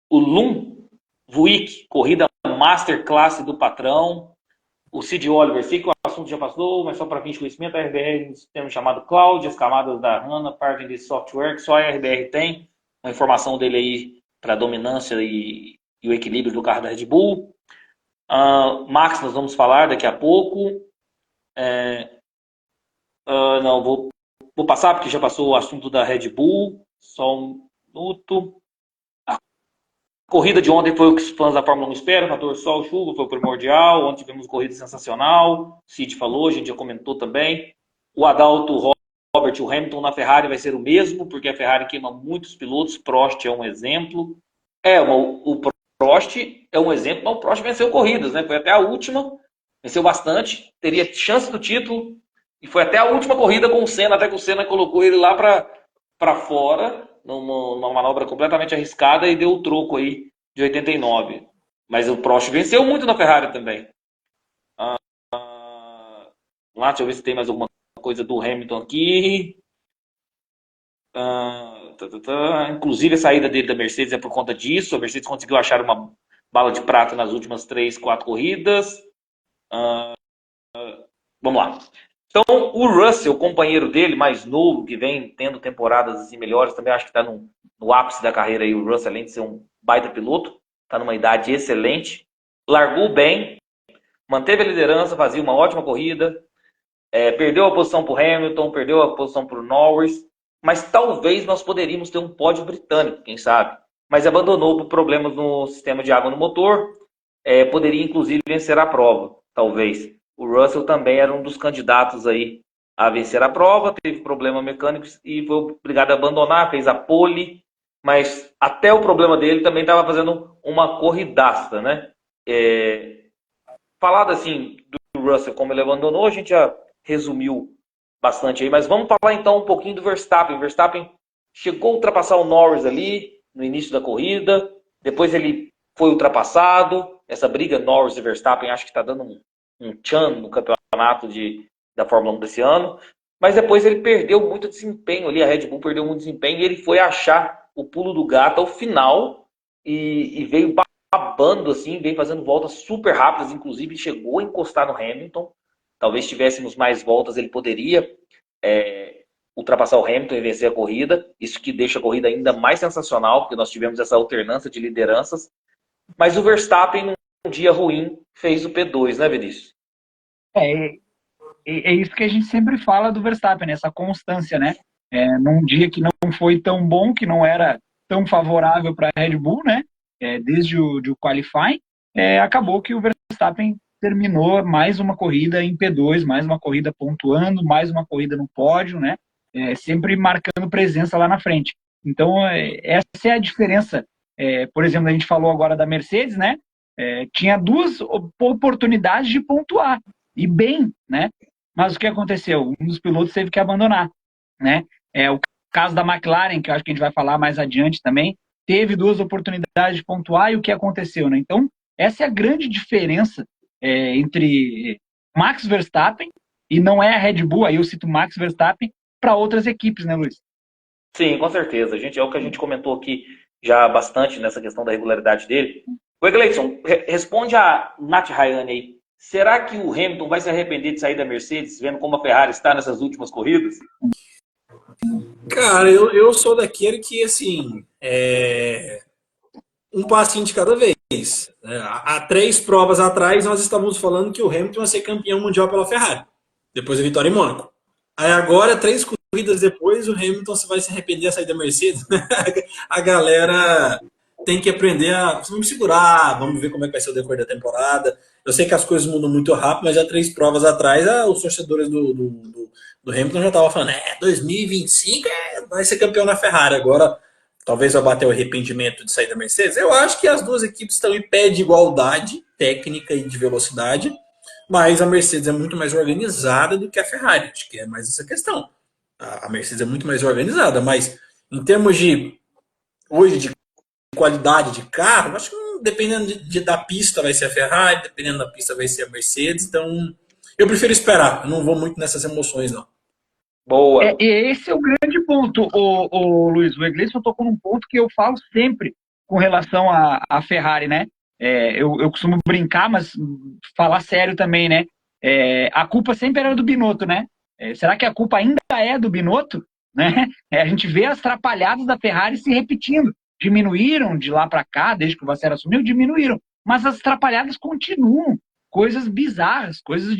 O Lum Vuik, corrida masterclass do patrão. O Cid Oliver, sei que o assunto já passou, mas só para fins de conhecimento, a RBR tem um sistema chamado Cloud, as camadas da HANA partem desse software que só a RBR tem. Uma informação dele aí para a dominância e o equilíbrio do carro da Red Bull. Max, nós vamos falar daqui a pouco. Não, vou passar porque já passou o assunto da Red Bull. Só um minuto. A corrida de ontem foi o que os fãs da Fórmula 1 esperam. O fator sol, chuva foi o primordial. Ontem tivemos corrida sensacional. O Cid falou, a gente já comentou também. O Adalto Robert, o Hamilton na Ferrari vai ser o mesmo, porque a Ferrari queima muitos pilotos. Prost é um exemplo. O Prost é um exemplo, mas o Prost venceu corridas, né? Foi até a última, venceu bastante, teria chance do título, e foi até a última corrida com o Senna, até que o Senna colocou ele lá para fora, numa manobra completamente arriscada, e deu o troco aí de 89. Mas o Prost venceu muito na Ferrari também. Lá, deixa eu ver se tem mais alguma coisa do Hamilton aqui. Inclusive a saída dele da Mercedes é por conta disso. A Mercedes conseguiu achar uma bala de prata nas últimas 3, 4 corridas. Vamos lá. Então o Russell, o companheiro dele mais novo, que vem tendo temporadas assim melhores, também acho que está no ápice da carreira aí. O Russell, além de ser um baita piloto, está numa idade excelente, largou bem, manteve a liderança, fazia uma ótima corrida, perdeu a posição para o Hamilton, perdeu a posição para o Norris, mas talvez nós poderíamos ter um pódio britânico, quem sabe. Mas abandonou por problemas no sistema de água no motor, poderia inclusive vencer a prova, talvez. O Russell também era um dos candidatos aí a vencer a prova, teve problema mecânico e foi obrigado a abandonar, fez a pole, mas até o problema dele também estava fazendo uma corridaça, né? Falado assim do Russell, como ele abandonou, a gente já resumiu bastante aí, mas vamos falar então um pouquinho do Verstappen. O Verstappen chegou a ultrapassar o Norris ali no início da corrida, depois ele foi ultrapassado. Essa briga Norris e Verstappen acho que está dando um tchan no campeonato da Fórmula 1 desse ano, mas depois ele perdeu muito desempenho ali, a Red Bull perdeu muito desempenho e ele foi achar o pulo do gato ao final e veio babando assim, veio fazendo voltas super rápidas, inclusive chegou a encostar no Hamilton. Talvez tivéssemos mais voltas, ele poderia ultrapassar o Hamilton e vencer a corrida. Isso que deixa a corrida ainda mais sensacional, porque nós tivemos essa alternância de lideranças. Mas o Verstappen, num dia ruim, fez o P2, né, Vinícius? É isso que a gente sempre fala do Verstappen, né? Essa constância, né? Num dia que não foi tão bom, que não era tão favorável para a Red Bull, né? Desde o qualifying, acabou que o Verstappen terminou mais uma corrida em P2, mais uma corrida pontuando, mais uma corrida no pódio, né? Sempre marcando presença lá na frente. Então, essa é a diferença. Por exemplo, a gente falou agora da Mercedes, né? Tinha duas oportunidades de pontuar, e bem, né? Mas o que aconteceu? Um dos pilotos teve que abandonar, né? O caso da McLaren, que eu acho que a gente vai falar mais adiante também, teve duas oportunidades de pontuar e o que aconteceu, né? Então, essa é a grande diferença entre Max Verstappen e não é a Red Bull, aí eu cito Max Verstappen, para outras equipes, né, Luiz? Sim, com certeza. É o que a gente comentou aqui já bastante nessa questão da regularidade dele. O Gleison, responde a Nath Rayane aí. Será que o Hamilton vai se arrepender de sair da Mercedes, vendo como a Ferrari está nessas últimas corridas? Cara, eu sou daquele que, assim, um passinho de cada vez. Há 3 provas atrás, nós estávamos falando que o Hamilton ia ser campeão mundial pela Ferrari, depois da vitória em Mônaco. Aí agora, 3 corridas depois, o Hamilton vai se arrepender de sair da Mercedes. A galera tem que aprender a vamos segurar, vamos ver como é que vai ser o decorrer da temporada. Eu sei que as coisas mudam muito rápido, mas já 3 provas atrás, os torcedores do Hamilton já estavam falando, 2025 vai ser campeão na Ferrari. Agora, talvez vai bater o arrependimento de sair da Mercedes. Eu acho que as duas equipes estão em pé de igualdade técnica e de velocidade, mas a Mercedes é muito mais organizada do que a Ferrari. Acho que é mais essa questão. A Mercedes é muito mais organizada, mas em termos de qualidade de carro, acho que dependendo da pista vai ser a Ferrari, dependendo da pista vai ser a Mercedes, então eu prefiro esperar, eu não vou muito nessas emoções, não. Boa. Esse é o grande ponto, o Luiz. O Gleison tocou num ponto que eu falo sempre com relação à Ferrari, né? Eu costumo brincar, mas falar sério também, né? A culpa sempre era do Binotto, né? Será que a culpa ainda é do Binotto? Né? A gente vê as atrapalhadas da Ferrari se repetindo. Diminuíram de lá para cá, desde que o Vasseur assumiu, diminuíram. Mas as atrapalhadas continuam. Coisas bizarras, coisas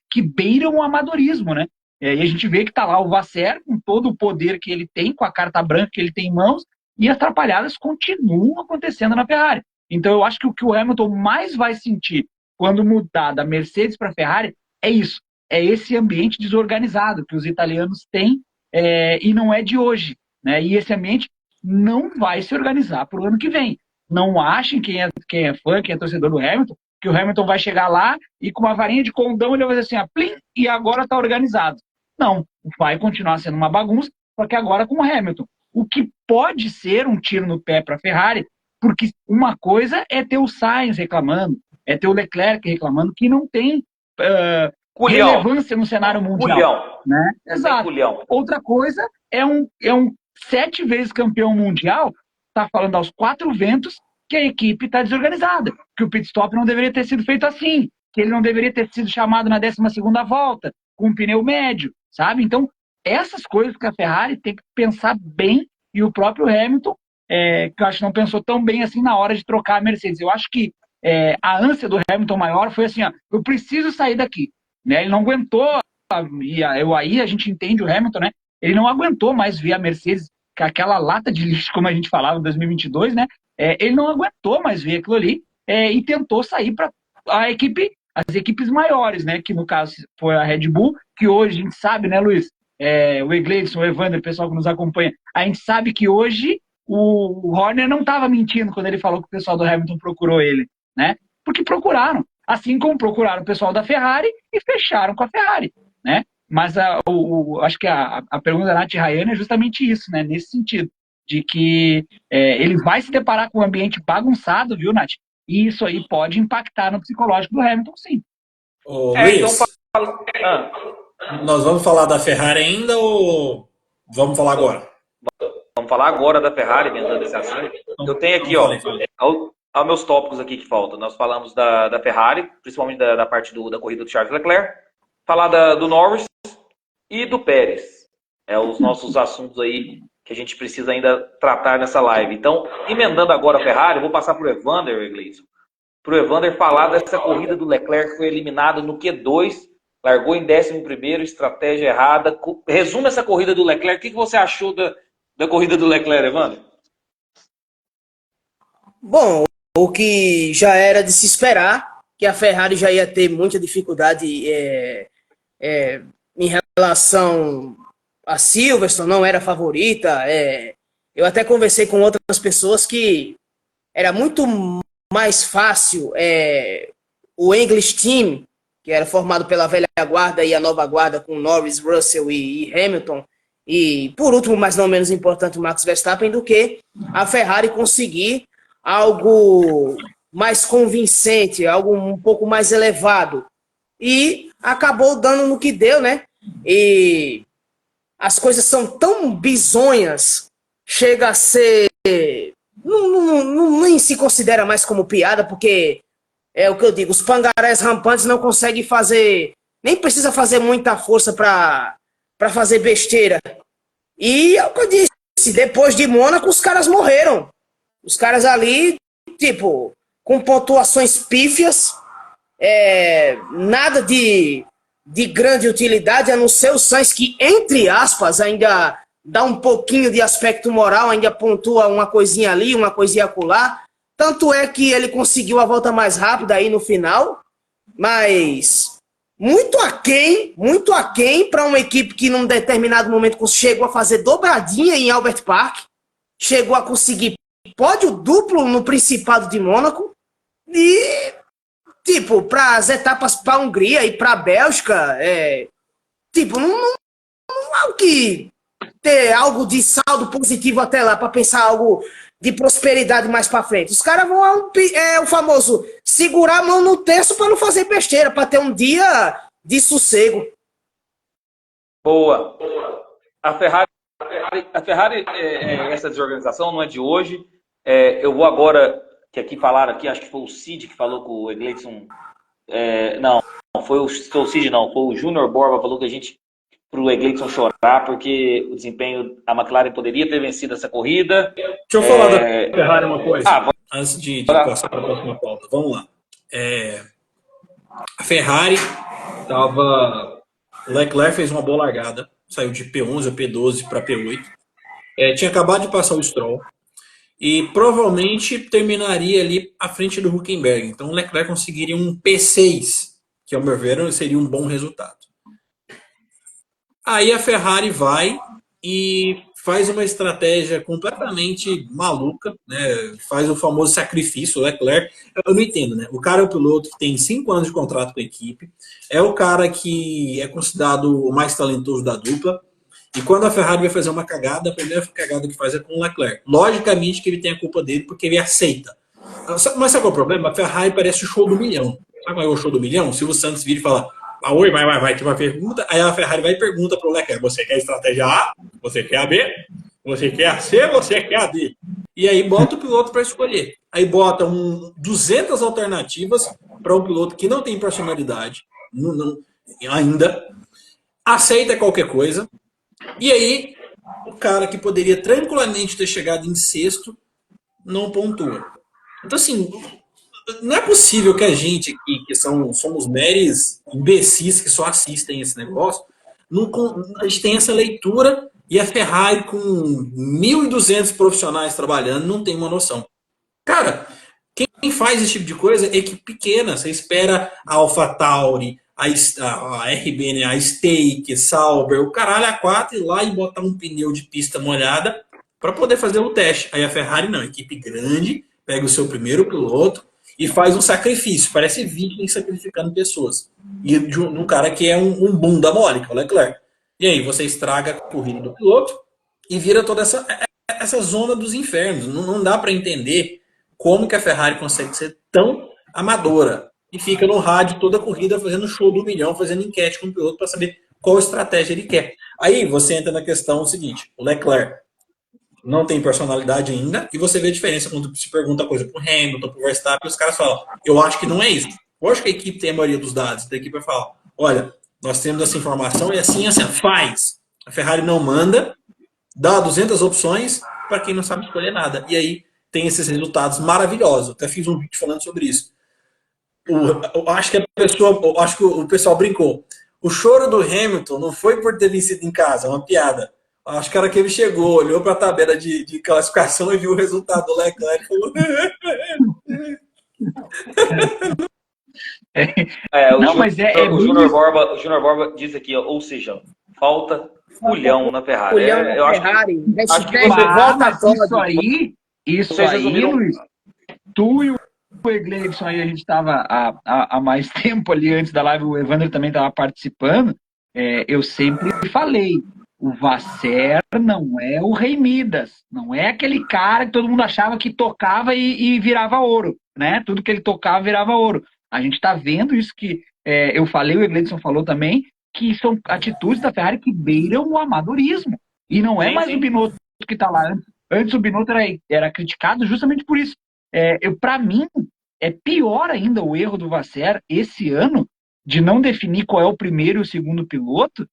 que beiram o amadorismo, né? E a gente vê que está lá o Vasseur, com todo o poder que ele tem, com a carta branca que ele tem em mãos, e as atrapalhadas continuam acontecendo na Ferrari. Então eu acho que o que o Hamilton mais vai sentir quando mudar da Mercedes para a Ferrari é isso. É esse ambiente desorganizado que os italianos têm e não é de hoje. Né? E esse ambiente não vai se organizar para o ano que vem. Não achem, quem é fã, quem é torcedor do Hamilton, que o Hamilton vai chegar lá e com uma varinha de condão ele vai fazer assim, plim, e agora está organizado. Não, vai continuar sendo uma bagunça, só que agora com o Hamilton. O que pode ser um tiro no pé para a Ferrari, porque uma coisa é ter o Sainz reclamando, é ter o Leclerc reclamando, que não tem relevância no cenário mundial. Né? Exato. Outra coisa é um 7 vezes campeão mundial, está falando aos 4 ventos que a equipe está desorganizada, que o pit stop não deveria ter sido feito assim, que ele não deveria ter sido chamado na 12ª volta, com um pneu médio, sabe? Então, essas coisas que a Ferrari tem que pensar bem, e o próprio Hamilton, que eu acho que não pensou tão bem assim na hora de trocar a Mercedes. Eu acho que a ânsia do Hamilton maior foi assim, ó, eu preciso sair daqui, né? Ele não aguentou, aí a gente entende o Hamilton, né? Ele não aguentou mais ver a Mercedes com aquela lata de lixo, como a gente falava em 2022, né? Ele não aguentou mais ver aquilo ali e tentou sair para as equipes maiores, né? Que no caso foi a Red Bull, que hoje a gente sabe, né, Luiz? O Egleidson, o Evander, o pessoal que nos acompanha, a gente sabe que hoje o Horner não estava mentindo quando ele falou que o pessoal do Hamilton procurou ele, né? Porque procuraram, assim como procuraram o pessoal da Ferrari e fecharam com a Ferrari, né? Mas acho que a pergunta da Nath Rayane é justamente isso, né? Nesse sentido, de que ele vai se deparar com um ambiente bagunçado, viu, Nath? E isso aí pode impactar no psicológico do Hamilton, sim. Ô, Luiz, nós vamos falar da Ferrari ainda ou vamos falar agora? Vamos falar agora da Ferrari, emendando esse assunto. Eu tenho aqui, ó, meus tópicos aqui que faltam. Nós falamos da Ferrari, principalmente da parte da corrida do Charles Leclerc. Falar do Norris e do Pérez. Os nossos assuntos aí que a gente precisa ainda tratar nessa live. Então, emendando agora a Ferrari, eu vou passar para o Evander, Gleison. Para o Evander falar dessa corrida do Leclerc que foi eliminado no Q2, largou em 11º, estratégia errada. Resume essa corrida do Leclerc. O que você achou da corrida do Leclerc, Evander? Bom, o que já era de se esperar, que a Ferrari já ia ter muita dificuldade em relação a Silverstone, não era favorita. Eu até conversei com outras pessoas que era muito mais fácil o English Team, que era formado pela velha guarda e a nova guarda com Norris, Russell e Hamilton, e por último, mas não menos importante, o Max Verstappen, do que a Ferrari conseguir algo mais convincente, algo um pouco mais elevado. E acabou dando no que deu, né? E as coisas são tão bizonhas, chega a ser... nem se considera mais como piada, porque é o que eu digo, os pangarés rampantes não conseguem fazer... Nem precisa fazer muita força para fazer besteira. E é o que eu disse, depois de Mônaco, os caras morreram. Os caras ali, tipo, com pontuações pífias, nada de grande utilidade, a não ser o Sainz, que, entre aspas, ainda dá um pouquinho de aspecto moral, ainda pontua uma coisinha ali, uma coisinha acolá. Tanto é que ele conseguiu a volta mais rápida aí no final, mas muito aquém para uma equipe que num determinado momento chegou a fazer dobradinha em Albert Park, chegou a conseguir pódio duplo no Principado de Mônaco e, tipo, para as etapas para a Hungria e para a Bélgica, não há o que ter algo de saldo positivo até lá para pensar algo de prosperidade mais para frente. Os caras vão o famoso segurar a mão no terço para não fazer besteira, para ter um dia de sossego. Boa. A Ferrari essa desorganização não é de hoje. Eu vou agora, que aqui falaram aqui, acho que foi o Cid que falou com o Egleidson. Não foi o Cid, não. Foi o Júnior Borba falou que a gente, para o Egleidson chorar, porque o desempenho, a McLaren poderia ter vencido essa corrida. Deixa eu falar da Ferrari uma coisa, antes de passar para a próxima pauta. Vamos lá. A Ferrari estava... Leclerc fez uma boa largada, saiu de P11 ou P12 para P8. Tinha acabado de passar o Stroll e provavelmente terminaria ali à frente do Hülkenberg. Então o Leclerc conseguiria um P6, que ao meu ver seria um bom resultado. Aí a Ferrari vai e faz uma estratégia completamente maluca, né? Faz o famoso sacrifício. O Leclerc, eu não entendo, né? O cara é o piloto que tem 5 anos de contrato com a equipe, é o cara que é considerado o mais talentoso da dupla, e quando a Ferrari vai fazer uma cagada, a primeira cagada que faz é com o Leclerc. Logicamente que ele tem a culpa dele, porque ele aceita. Mas sabe qual é o problema? A Ferrari parece o show do milhão. Sabe qual é o show do milhão? O Silvio Santos vira e fala: oi, vai, tem uma pergunta. Aí a Ferrari vai e pergunta para o Leclerc: você quer a estratégia A? Você quer a B? Você quer a C? Você quer a D? E aí bota o piloto para escolher. Aí bota 200 alternativas para um piloto que não tem personalidade, ainda, aceita qualquer coisa, e aí o cara que poderia tranquilamente ter chegado em sexto não pontua. Então, assim, não é possível que a gente aqui, que somos meros imbecis que só assistem esse negócio, a gente tem essa leitura e a Ferrari com 1.200 profissionais trabalhando não tem uma noção. Cara, quem faz esse tipo de coisa é equipe pequena. Você espera a AlphaTauri, a RB, a Stake, Sauber, o caralho a 4 ir lá e botar um pneu de pista molhada para poder fazer o teste. Aí a Ferrari não, equipe grande, pega o seu primeiro piloto e faz um sacrifício. Parece Viking sacrificando pessoas. E de um cara que é um bunda mole, que é o Leclerc. E aí você estraga a corrida do piloto e vira toda essa zona dos infernos. Não dá para entender como que a Ferrari consegue ser tão amadora e fica no rádio toda a corrida fazendo show do milhão, fazendo enquete com o piloto para saber qual estratégia ele quer. Aí você entra na questão seguinte, o Leclerc não tem personalidade ainda e você vê a diferença quando se pergunta coisa pro Hamilton, pro Verstappen, os caras falam, eu acho que não é isso. Eu acho que a equipe tem a maioria dos dados, a equipe vai falar, olha, nós temos essa informação e assim, faz. A Ferrari não manda, dá 200 opções para quem não sabe escolher nada. E aí tem esses resultados maravilhosos. Até fiz um vídeo falando sobre isso. Acho que o pessoal brincou. O choro do Hamilton não foi por ter vencido em casa, é uma piada. Acho que era que ele chegou, olhou para a tabela de classificação e viu o resultado do Leclerc e falou. O Júnior Borba diz aqui, ó, ou seja, falta culhão na Ferrari. Culhão na Ferrari. Acho que você volta isso aí, Luiz, tu e o Egleison aí, a gente estava há mais tempo ali antes da live, o Evandro também estava participando, eu sempre falei, o Vasser não é o Rei Midas, não é aquele cara que todo mundo achava que tocava e virava ouro, né? Tudo que ele tocava virava ouro. A gente está vendo isso que eu falei, o Egleison falou também, que são atitudes da Ferrari que beiram o amadorismo. E não é mais o Binotto que está lá. Antes o Binotto era criticado justamente por isso. Para mim, é pior ainda o erro do Vasser esse ano de não definir qual é o primeiro e o segundo piloto,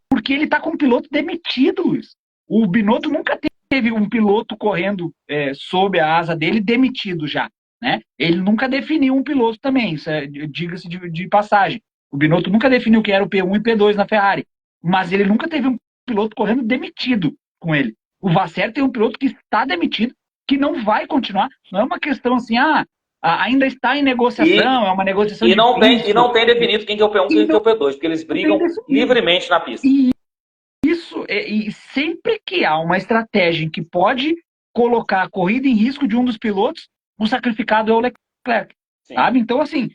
porque ele está com um piloto demitido, Luiz. O Binotto nunca teve um piloto correndo sob a asa dele demitido já. Né? Ele nunca definiu um piloto também, diga-se de passagem. O Binotto nunca definiu que era o P1 e P2 na Ferrari, mas ele nunca teve um piloto correndo demitido com ele. O Vasser tem um piloto que está demitido, que não vai continuar. Não é uma questão assim, ainda está em negociação, é uma negociação e não tem definido quem que é o P1 e quem que é o P2, porque eles brigam livremente na pista. E sempre que há uma estratégia que pode colocar a corrida em risco de um dos pilotos, o sacrificado é o Leclerc. Sabe? Então, assim,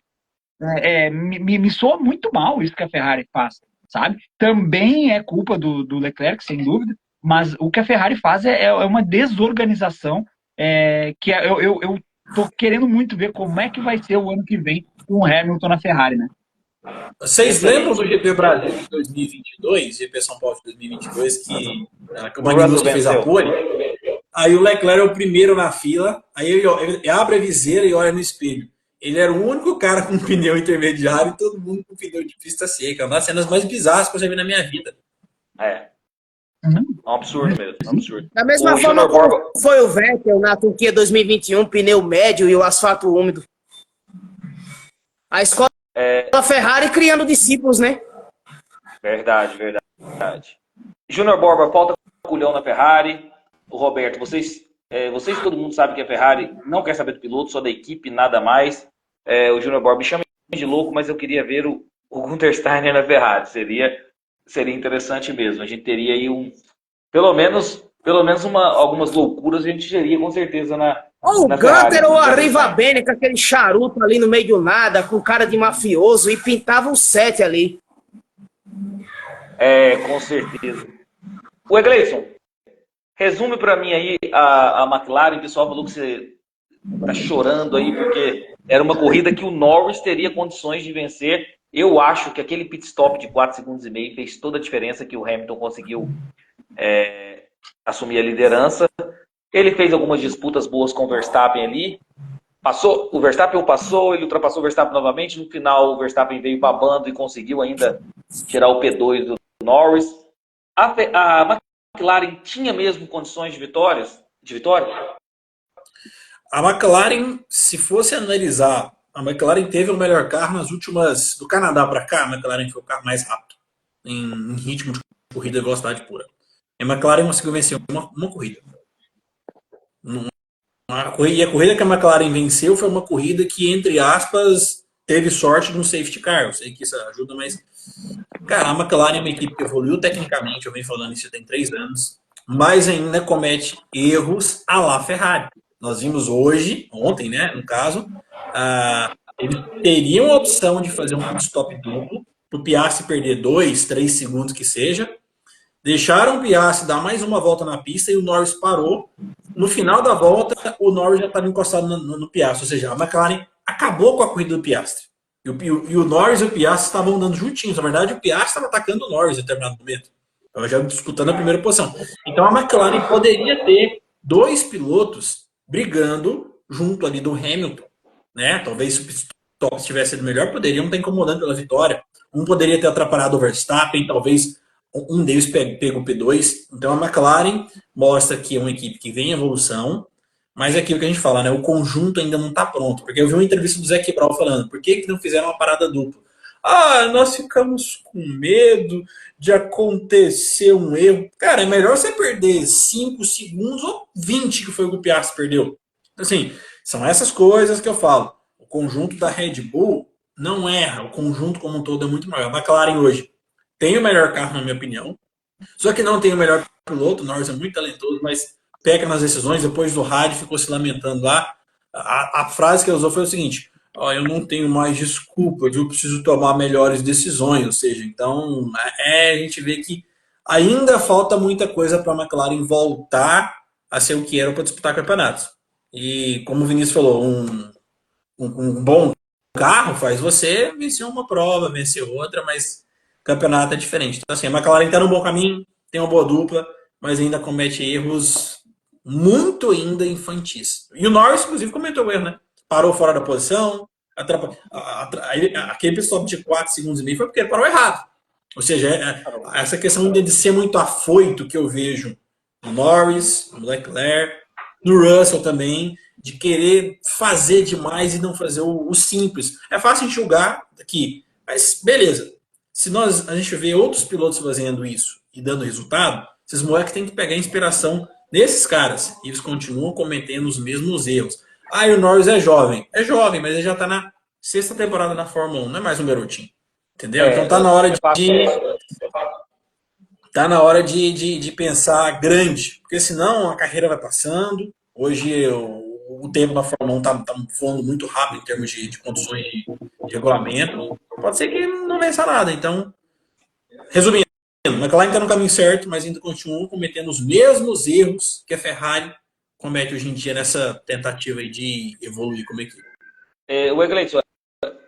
me soa muito mal isso que a Ferrari faz, sabe? Também é culpa do Leclerc, sem dúvida, mas o que a Ferrari faz é uma desorganização que eu tô querendo muito ver como é que vai ser o ano que vem com o Hamilton na Ferrari, né? Vocês lembram do GP Brasil de 2022, GP São Paulo de 2022, que o Magnussen fez a pole? Aí o Leclerc é o primeiro na fila, aí ele abre a viseira e olha no espelho. Ele era o único cara com pneu intermediário e todo mundo com pneu de pista seca. Uma das cenas mais bizarras que eu já vi na minha vida. É um absurdo mesmo, um absurdo. Da mesma forma como foi o Vettel na Turquia 2021, pneu médio e o asfalto úmido. A escola Ferrari criando discípulos, né? Verdade. Júnior Borba, falta culhão na Ferrari. O Roberto, vocês todo mundo sabe que a Ferrari não quer saber do piloto, só da equipe, nada mais. O Júnior Borba me chama de louco, mas eu queria ver o Gunther Steiner na Ferrari. Seria interessante mesmo. A gente teria aí pelo menos algumas loucuras a gente teria com certeza na o Ferrari. Gunter ou a Rivabene com aquele charuto ali no meio do nada, com cara de mafioso, e pintava o 7 ali. Com certeza. O Egleison, resume para mim aí a McLaren. O pessoal falou que você tá chorando aí porque era uma corrida que o Norris teria condições de vencer. Eu acho que aquele pit stop de 4,5 segundos fez toda a diferença, que o Hamilton conseguiu assumir a liderança. Ele fez algumas disputas boas com o Verstappen ali. O Verstappen passou, ele ultrapassou o Verstappen novamente. No final, o Verstappen veio babando e conseguiu ainda tirar o P2 do Norris. A McLaren tinha mesmo condições de vitória? A McLaren, se fosse analisar, a McLaren teve o melhor carro nas últimas. Do Canadá para cá, a McLaren foi o carro mais rápido em ritmo de corrida e velocidade pura. E a McLaren conseguiu vencer uma corrida. E a corrida que a McLaren venceu foi uma corrida que, entre aspas, teve sorte de um safety car. Eu sei que isso ajuda, mas. Cara, a McLaren é uma equipe que evoluiu tecnicamente, eu venho falando isso tem 3 anos, mas ainda comete erros à la Ferrari. Nós vimos ontem, né, no caso, eles teriam a opção de fazer um pit stop duplo, para o Piastri perder 2, 3 segundos que seja, deixaram o Piastri dar mais uma volta na pista e o Norris parou. No final da volta, o Norris já estava encostado no Piastri, ou seja, a McLaren acabou com a corrida do Piastri. E o Norris e o Piastri estavam andando juntinhos. Na verdade, o Piastri estava atacando o Norris em determinado momento. Estava já disputando a primeira posição. Então a McLaren poderia ter 2 pilotos brigando junto ali do Hamilton. Né? Talvez se o pit stop tivesse sido melhor, poderiam estar incomodando pela vitória. Um poderia ter atrapalhado o Verstappen, talvez um deles pega o P2. Então a McLaren mostra que é uma equipe que vem em evolução, mas é aquilo que a gente fala, né? O conjunto ainda não está pronto. Porque eu vi uma entrevista do Zac Brown falando, por que não fizeram uma parada dupla? Nós ficamos com medo de acontecer um erro. Cara, é melhor você perder 5 segundos ou 20, que foi o que o Piastri perdeu. Assim, são essas coisas que eu falo. O conjunto da Red Bull não erra. O conjunto como um todo é muito maior. A McLaren hoje tem o melhor carro, na minha opinião. Só que não tem o melhor piloto. O Norris é muito talentoso, mas peca nas decisões. Depois do rádio ficou se lamentando lá. A frase que ele usou foi o seguinte: eu não tenho mais desculpas, eu preciso tomar melhores decisões. Ou seja, então a gente vê que ainda falta muita coisa para a McLaren voltar a ser o que era para disputar campeonatos. E como o Vinícius falou, um bom carro faz você vencer uma prova, vencer outra, mas campeonato é diferente. Então assim, a McLaren está no bom caminho, tem uma boa dupla, mas ainda comete erros muito ainda infantis. E o Norris, inclusive, comentou o erro, né? Parou fora da posição, aquele pit stop de 4 segundos e meio foi porque ele parou errado. Ou seja, essa questão de ser muito afoito que eu vejo no Norris, no Leclerc, no Russell também, de querer fazer demais e não fazer o simples. É fácil enxugar aqui, mas beleza. Se a gente vê outros pilotos fazendo isso e dando resultado, esses moleques têm que pegar inspiração nesses caras. E eles continuam cometendo os mesmos erros. E o Norris é jovem. É jovem, mas ele já está na 6ª temporada na Fórmula 1. Não é mais um garotinho. Entendeu? Então tá na hora de pensar grande. Porque senão a carreira vai passando. Hoje o tempo da Fórmula 1 está voando muito rápido em termos de condições de regulamento. Pode ser que não vença nada. Então, resumindo, a McLaren está no caminho certo, mas ainda continua cometendo os mesmos erros que a Ferrari comete hoje em dia nessa tentativa aí de evoluir como equipe. O Egleison,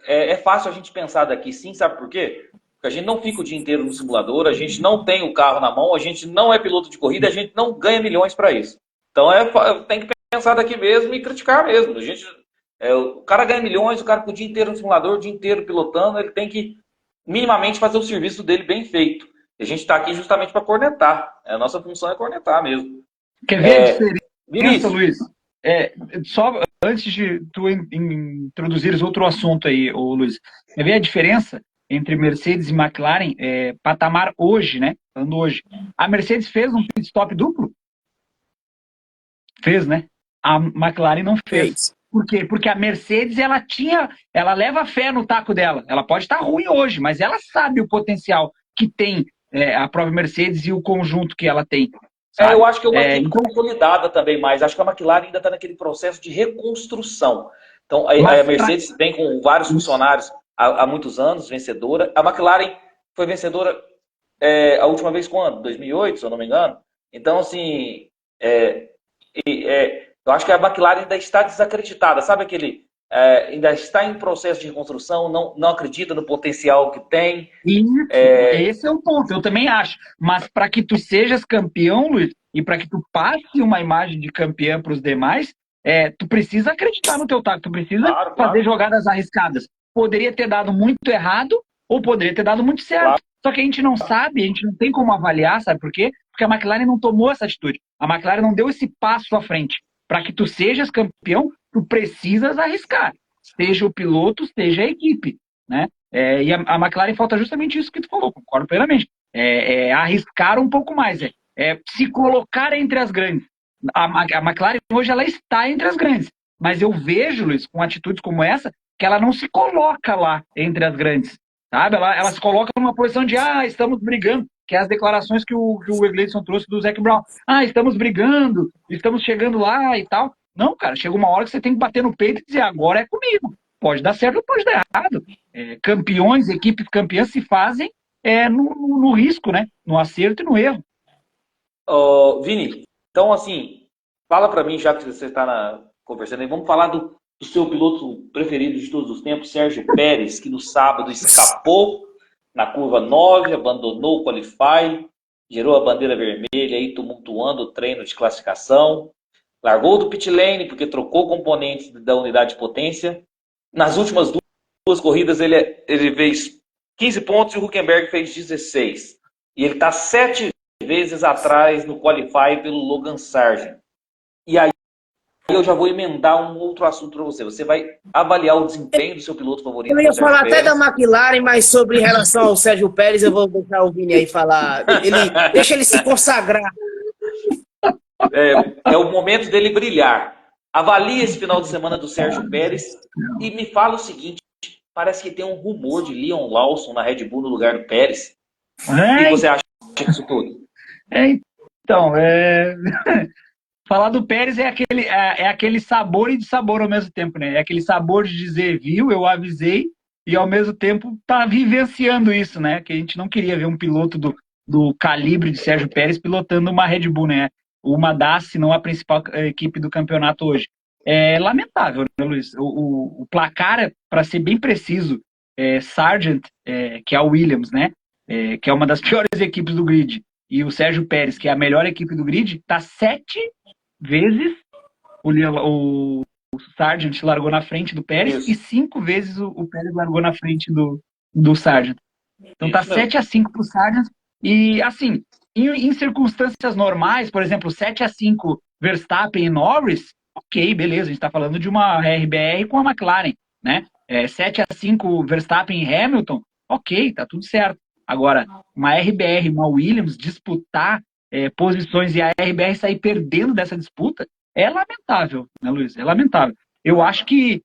é fácil a gente pensar daqui sim, sabe por quê? Porque a gente não fica o dia inteiro no simulador, a gente não tem o carro na mão, a gente não é piloto de corrida, a gente não ganha milhões para isso. Então tem que pensar daqui mesmo e criticar mesmo. O cara ganha milhões, o cara com o dia inteiro no simulador, o dia inteiro pilotando, ele tem que minimamente fazer o serviço dele bem feito. E a gente está aqui justamente para cornetar. A nossa função é cornetar mesmo. Quer ver a diferença, Luiz? Só antes de tu introduzires outro assunto aí, Luiz, quer ver a diferença entre Mercedes e McLaren, patamar hoje, né? Falando hoje. A Mercedes fez um pit stop duplo? Fez, né? A McLaren não fez. Por quê? Porque a Mercedes, ela leva fé no taco dela. Ela pode estar ruim hoje, mas ela sabe o potencial que tem a própria Mercedes e o conjunto que ela tem. Eu acho que é uma equipe consolidada também, mas acho que a McLaren ainda está naquele processo de reconstrução. Então, a Mercedes vem com vários funcionários há muitos anos, vencedora. A McLaren foi vencedora a última vez quando? 2008, se eu não me engano. Então, assim, eu acho que a McLaren ainda está desacreditada. Sabe aquele... ainda está em processo de reconstrução, não acredita no potencial que tem. Esse é o ponto, eu também acho. Mas para que tu sejas campeão, Luiz, e para que tu passe uma imagem de campeão para os demais, tu precisa acreditar no teu taco, tu precisa fazer jogadas arriscadas. Poderia ter dado muito errado ou poderia ter dado muito certo. Claro. Só que a gente não sabe, a gente não tem como avaliar, sabe por quê? Porque a McLaren não tomou essa atitude. A McLaren não deu esse passo à frente. para que tu sejas campeão, tu precisas arriscar. Seja o piloto, seja a equipe, né? E a McLaren falta justamente isso que tu falou, concordo plenamente. Arriscar um pouco mais, se colocar entre as grandes. A McLaren hoje ela está entre as grandes, mas eu vejo, Luiz, com atitudes como essa, que ela não se coloca lá entre as grandes, sabe? Ela se coloca numa posição de, estamos brigando, que é as declarações que o Egleison trouxe do Zac Brown. Estamos brigando, estamos chegando lá e tal. Não, cara, chega uma hora que você tem que bater no peito e dizer, agora é comigo. Pode dar certo ou pode dar errado. Campeões, equipes campeãs se fazem no risco, né? No acerto e no erro. Vini, então assim, fala para mim, já que você está conversando aí, vamos falar do seu piloto preferido de todos os tempos, Sérgio Pérez, que no sábado escapou na curva 9, abandonou o Qualify, gerou a bandeira vermelha aí, tumultuando o treino de classificação, largou do pit lane porque trocou componentes da unidade de potência. Nas últimas duas corridas ele fez 15 pontos e o Hülkenberg fez 16. E ele está 7 vezes atrás no Qualify pelo Logan Sargent. E aí eu já vou emendar um outro assunto para você. Você vai avaliar o desempenho do seu piloto favorito. Eu ia falar até da McLaren, mas sobre relação ao Sérgio Pérez, eu vou deixar o Vini aí falar. Deixa ele se consagrar. É o momento dele brilhar. Avalie esse final de semana do Sérgio Pérez e me fala o seguinte: parece que tem um rumor de Leon Lawson na Red Bull no lugar do Pérez. O que você acha disso tudo? Então, falar do Pérez é aquele sabor e dissabor ao mesmo tempo, né? É aquele sabor de dizer, viu, eu avisei, e ao mesmo tempo tá vivenciando isso, né? Que a gente não queria ver um piloto do calibre de Sérgio Pérez pilotando uma Red Bull, né? Uma das, se não a principal equipe do campeonato hoje. É lamentável, né, Luiz? O placar, para ser bem preciso, Sargent, que é a Williams, né? Que é uma das piores equipes do grid, e o Sérgio Pérez, que é a melhor equipe do grid, está 7 vezes o Sargent largou na frente do Pérez. Isso. E 5 vezes o Pérez largou na frente do Sargent. Então tá 7-5 pro Sargent. E assim, em circunstâncias normais, por exemplo, 7-5 Verstappen e Norris, ok, beleza, a gente tá falando de uma RBR com a McLaren, né? 7-5 Verstappen e Hamilton, ok, tá tudo certo. Agora, uma RBR, uma Williams disputar posições e a RBR sair perdendo dessa disputa é lamentável, né, Luiz? É lamentável. Eu acho que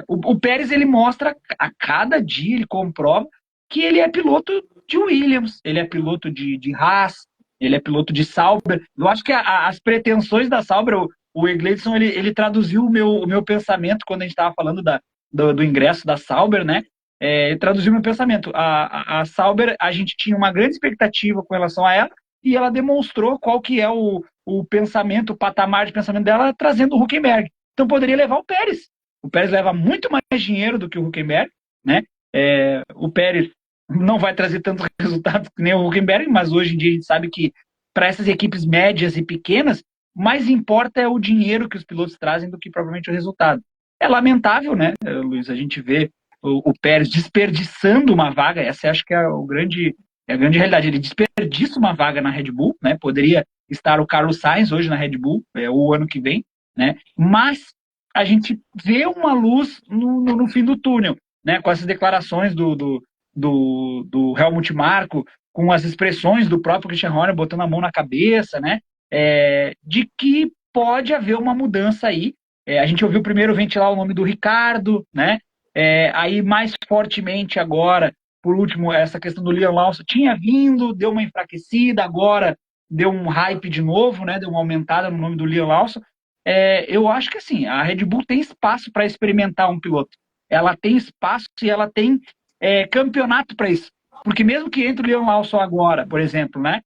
o Pérez, ele mostra a cada dia, ele comprova que ele é piloto de Williams, ele é piloto de Haas, ele é piloto de Sauber. Eu acho que as pretensões da Sauber, o Egleison, ele traduziu o meu pensamento quando a gente estava falando do ingresso da Sauber, né? Ele traduziu o meu pensamento. A Sauber, a gente tinha uma grande expectativa com relação a ela, e ela demonstrou qual que é o pensamento, o patamar de pensamento dela, trazendo o Hülkenberg. Então poderia levar o Pérez. O Pérez leva muito mais dinheiro do que o Hülkenberg, né? O Pérez não vai trazer tantos resultados que nem o Hülkenberg, mas hoje em dia a gente sabe que para essas equipes médias e pequenas, mais importa é o dinheiro que os pilotos trazem do que propriamente o resultado. É lamentável, né, Luiz? A gente vê o Pérez desperdiçando uma vaga. Essa acho que é a grande realidade. Ele desperdiça uma vaga na Red Bull, né? Poderia estar o Carlos Sainz hoje na Red Bull, o ano que vem, né? Mas a gente vê uma luz no fim do túnel, né? Com essas declarações do Helmut Marko, com as expressões do próprio Christian Horner botando a mão na cabeça, né? De que pode haver uma mudança aí. A gente ouviu primeiro ventilar o nome do Ricardo, né? Aí mais fortemente agora, por último, essa questão do Leon Lawson tinha vindo, deu uma enfraquecida, agora deu um hype de novo, né? Deu uma aumentada no nome do Leon Lawson. Eu acho que assim, a Red Bull tem espaço para experimentar um piloto. Ela tem espaço e ela tem campeonato para isso. Porque mesmo que entre o Leon Lawson agora, por exemplo, né?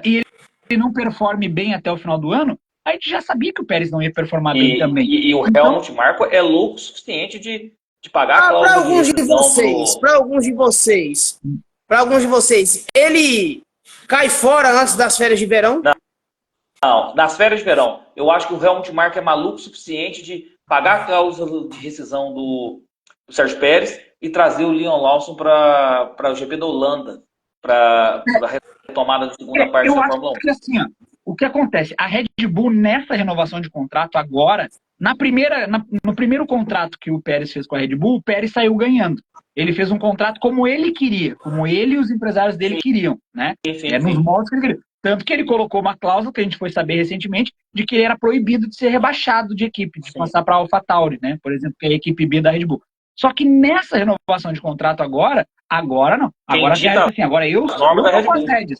E ele não performe bem até o final do ano, a gente já sabia que o Pérez não ia performar bem também. E o Helmut Marko é louco o suficiente de pagar a cláusula. Para alguns de vocês, ele cai fora antes das férias de verão? Não, nas férias de verão. Eu acho que o Helmut Marko é maluco o suficiente de pagar a cláusula de rescisão do Sérgio Pérez e trazer o Leon Lawson para o GP da Holanda, para a retomada da segunda parte da Fórmula 1. Que, assim, o que acontece? A Red Bull, nessa renovação de contrato agora, no primeiro contrato que o Pérez fez com a Red Bull, o Pérez saiu ganhando. Ele fez um contrato como ele queria, como ele e os empresários dele queriam, né? Nos moldes que ele queria. Tanto que ele colocou uma cláusula, que a gente foi saber recentemente, de que ele era proibido de ser rebaixado de equipe, de passar para a AlphaTauri, né? Por exemplo, que é a equipe B da Red Bull. Só que nessa renovação de contrato agora não. Agora assim, agora eu tô com as rédeas.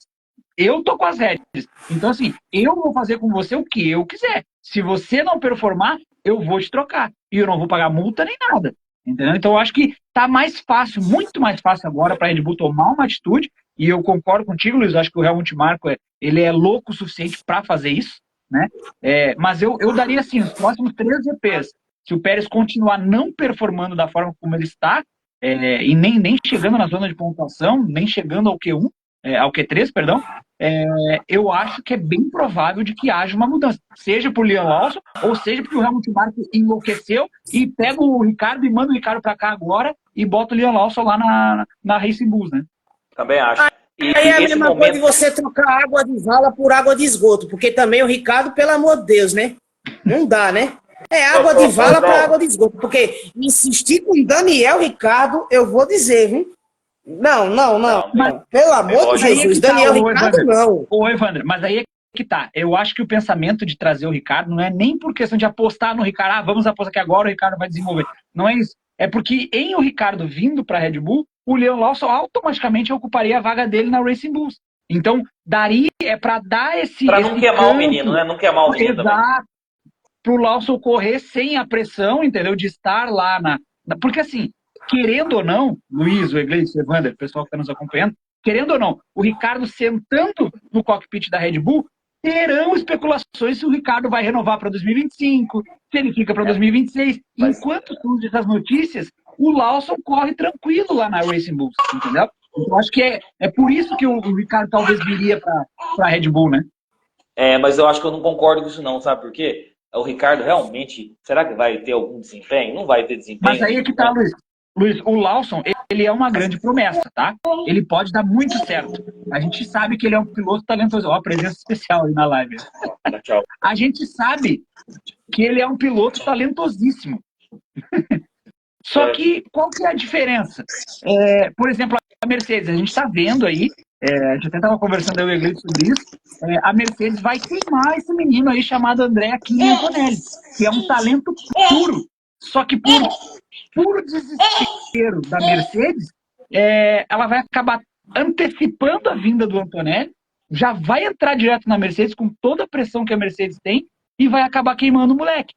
Eu tô com as rédeas. Então, assim, eu vou fazer com você o que eu quiser. Se você não performar, eu vou te trocar. E eu não vou pagar multa nem nada. Entendeu? Então, eu acho que tá mais fácil, muito mais fácil agora para a Red Bull tomar uma atitude. E eu concordo contigo, Luiz. Eu acho que o Helmut Marko ele é louco o suficiente para fazer isso, né? Mas eu daria, assim, os próximos 3 GPs. Se o Pérez continuar não performando da forma como ele está, e nem chegando na zona de pontuação, nem chegando ao Q1, ao Q3, perdão, eu acho que é bem provável de que haja uma mudança. Seja por Liam Lawson, ou seja porque o Helmut Marko enlouqueceu e pega o Ricardo e manda o Ricardo para cá agora e bota o Liam Lawson lá na Racing Bulls, né? Também acho. Aí é a mesma coisa de você trocar água de vala por água de esgoto, porque também o Ricardo, pelo amor de Deus, né? Não dá, né? É água de vala para água de esgoto, porque insistir com Daniel Ricardo, eu vou dizer, viu? Não. Pelo amor de Jesus, Daniel Ricardo não. Ô, Evandro, mas aí é que tá. Eu acho que o pensamento de trazer o Ricardo não é nem por questão de apostar no Ricardo, vamos apostar que agora o Ricardo vai desenvolver. Não é isso. É porque em o Ricardo vindo para a Red Bull, o Liam Lawson automaticamente ocuparia a vaga dele na Racing Bulls. Então, daria, para dar esse... Para não queimar o menino, né? Não queimar o menino também. Exato. Para o Lawson correr sem a pressão, entendeu? De estar lá Porque assim, querendo ou não, Luiz, o Iglesias, o Evander, o pessoal que está nos acompanhando, querendo ou não, o Ricardo sentando no cockpit da Red Bull, terão especulações se o Ricardo vai renovar para 2025, se ele fica para 2026. Enquanto surgem essas notícias, o Lawson corre tranquilo lá na Racing Bulls, entendeu? Então acho que é por isso que o Ricardo talvez viria para a Red Bull, né? Mas eu acho que eu não concordo com isso não, sabe por quê? O Ricardo realmente, será que vai ter algum desempenho? Não vai ter desempenho. Mas aí é que tá, Luiz. Luiz, o Lawson, ele é uma grande promessa, tá? Ele pode dar muito certo. A gente sabe que ele é um piloto talentoso. Ó, presença especial aí na live. Tchau. A gente sabe que ele é um piloto talentosíssimo. Só que, qual que é a diferença? Por exemplo, a Mercedes, a gente está vendo aí, a gente até estava conversando eu e o Eglise sobre isso, a Mercedes vai queimar esse menino aí chamado André Achille Antonelli, que é um talento puro. Só que por puro desespero da Mercedes, ela vai acabar antecipando a vinda do Antonelli, já vai entrar direto na Mercedes com toda a pressão que a Mercedes tem e vai acabar queimando o moleque.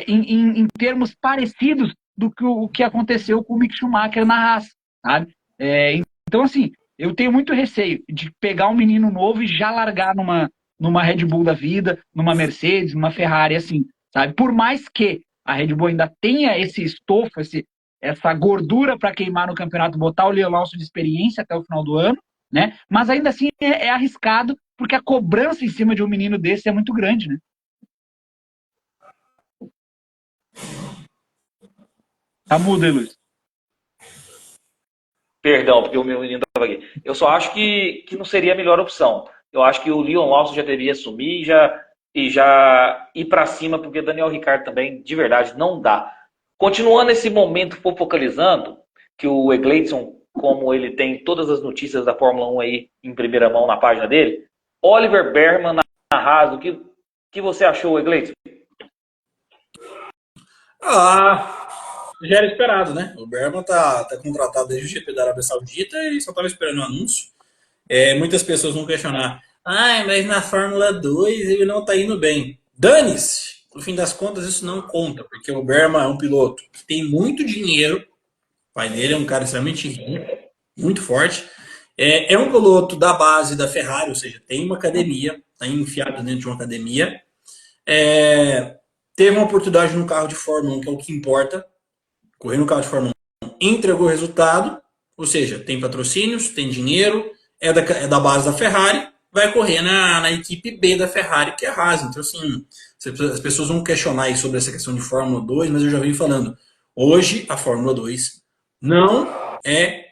Em termos parecidos do que o que aconteceu com o Mick Schumacher na Haas, sabe? Então, assim, eu tenho muito receio de pegar um menino novo e já largar numa Red Bull da vida, numa Mercedes, numa Ferrari, assim, sabe? Por mais que a Red Bull ainda tenha esse estofo, essa gordura para queimar no campeonato, botar o Liam Lawson de experiência até o final do ano, né? Mas ainda assim é arriscado, porque a cobrança em cima de um menino desse é muito grande, né? Tá mudo aí, Luiz. Perdão, porque o meu menino estava aqui. Eu só acho que não seria a melhor opção. Eu acho que o Liam Lawson já deveria assumir e já ir para cima, porque Daniel Ricciardo também, de verdade, não dá. Continuando esse momento focalizando, que o Egleidson, como ele tem todas as notícias da Fórmula 1 aí em primeira mão na página dele, Oliver Bergman na Haas, o que você achou, Egleidson? Já era esperado, né? O Bergman tá contratado desde o GP da Arábia Saudita e só estava esperando o anúncio. Muitas pessoas vão questionar, mas na Fórmula 2 ele não tá indo bem. Dane-se! No fim das contas, isso não conta, porque o Bergman é um piloto que tem muito dinheiro, o pai dele é um cara extremamente rico, muito forte, é um piloto da base da Ferrari, ou seja, tem uma academia, está enfiado dentro de uma academia, teve uma oportunidade no carro de Fórmula 1, que é o que importa, correr no carro de Fórmula 1, entregou resultado, ou seja, tem patrocínios, tem dinheiro, é da base da Ferrari, vai correr na equipe B da Ferrari, que é a Haas. Então, assim, as pessoas vão questionar aí sobre essa questão de Fórmula 2, mas eu já venho falando. Hoje, a Fórmula 2 não é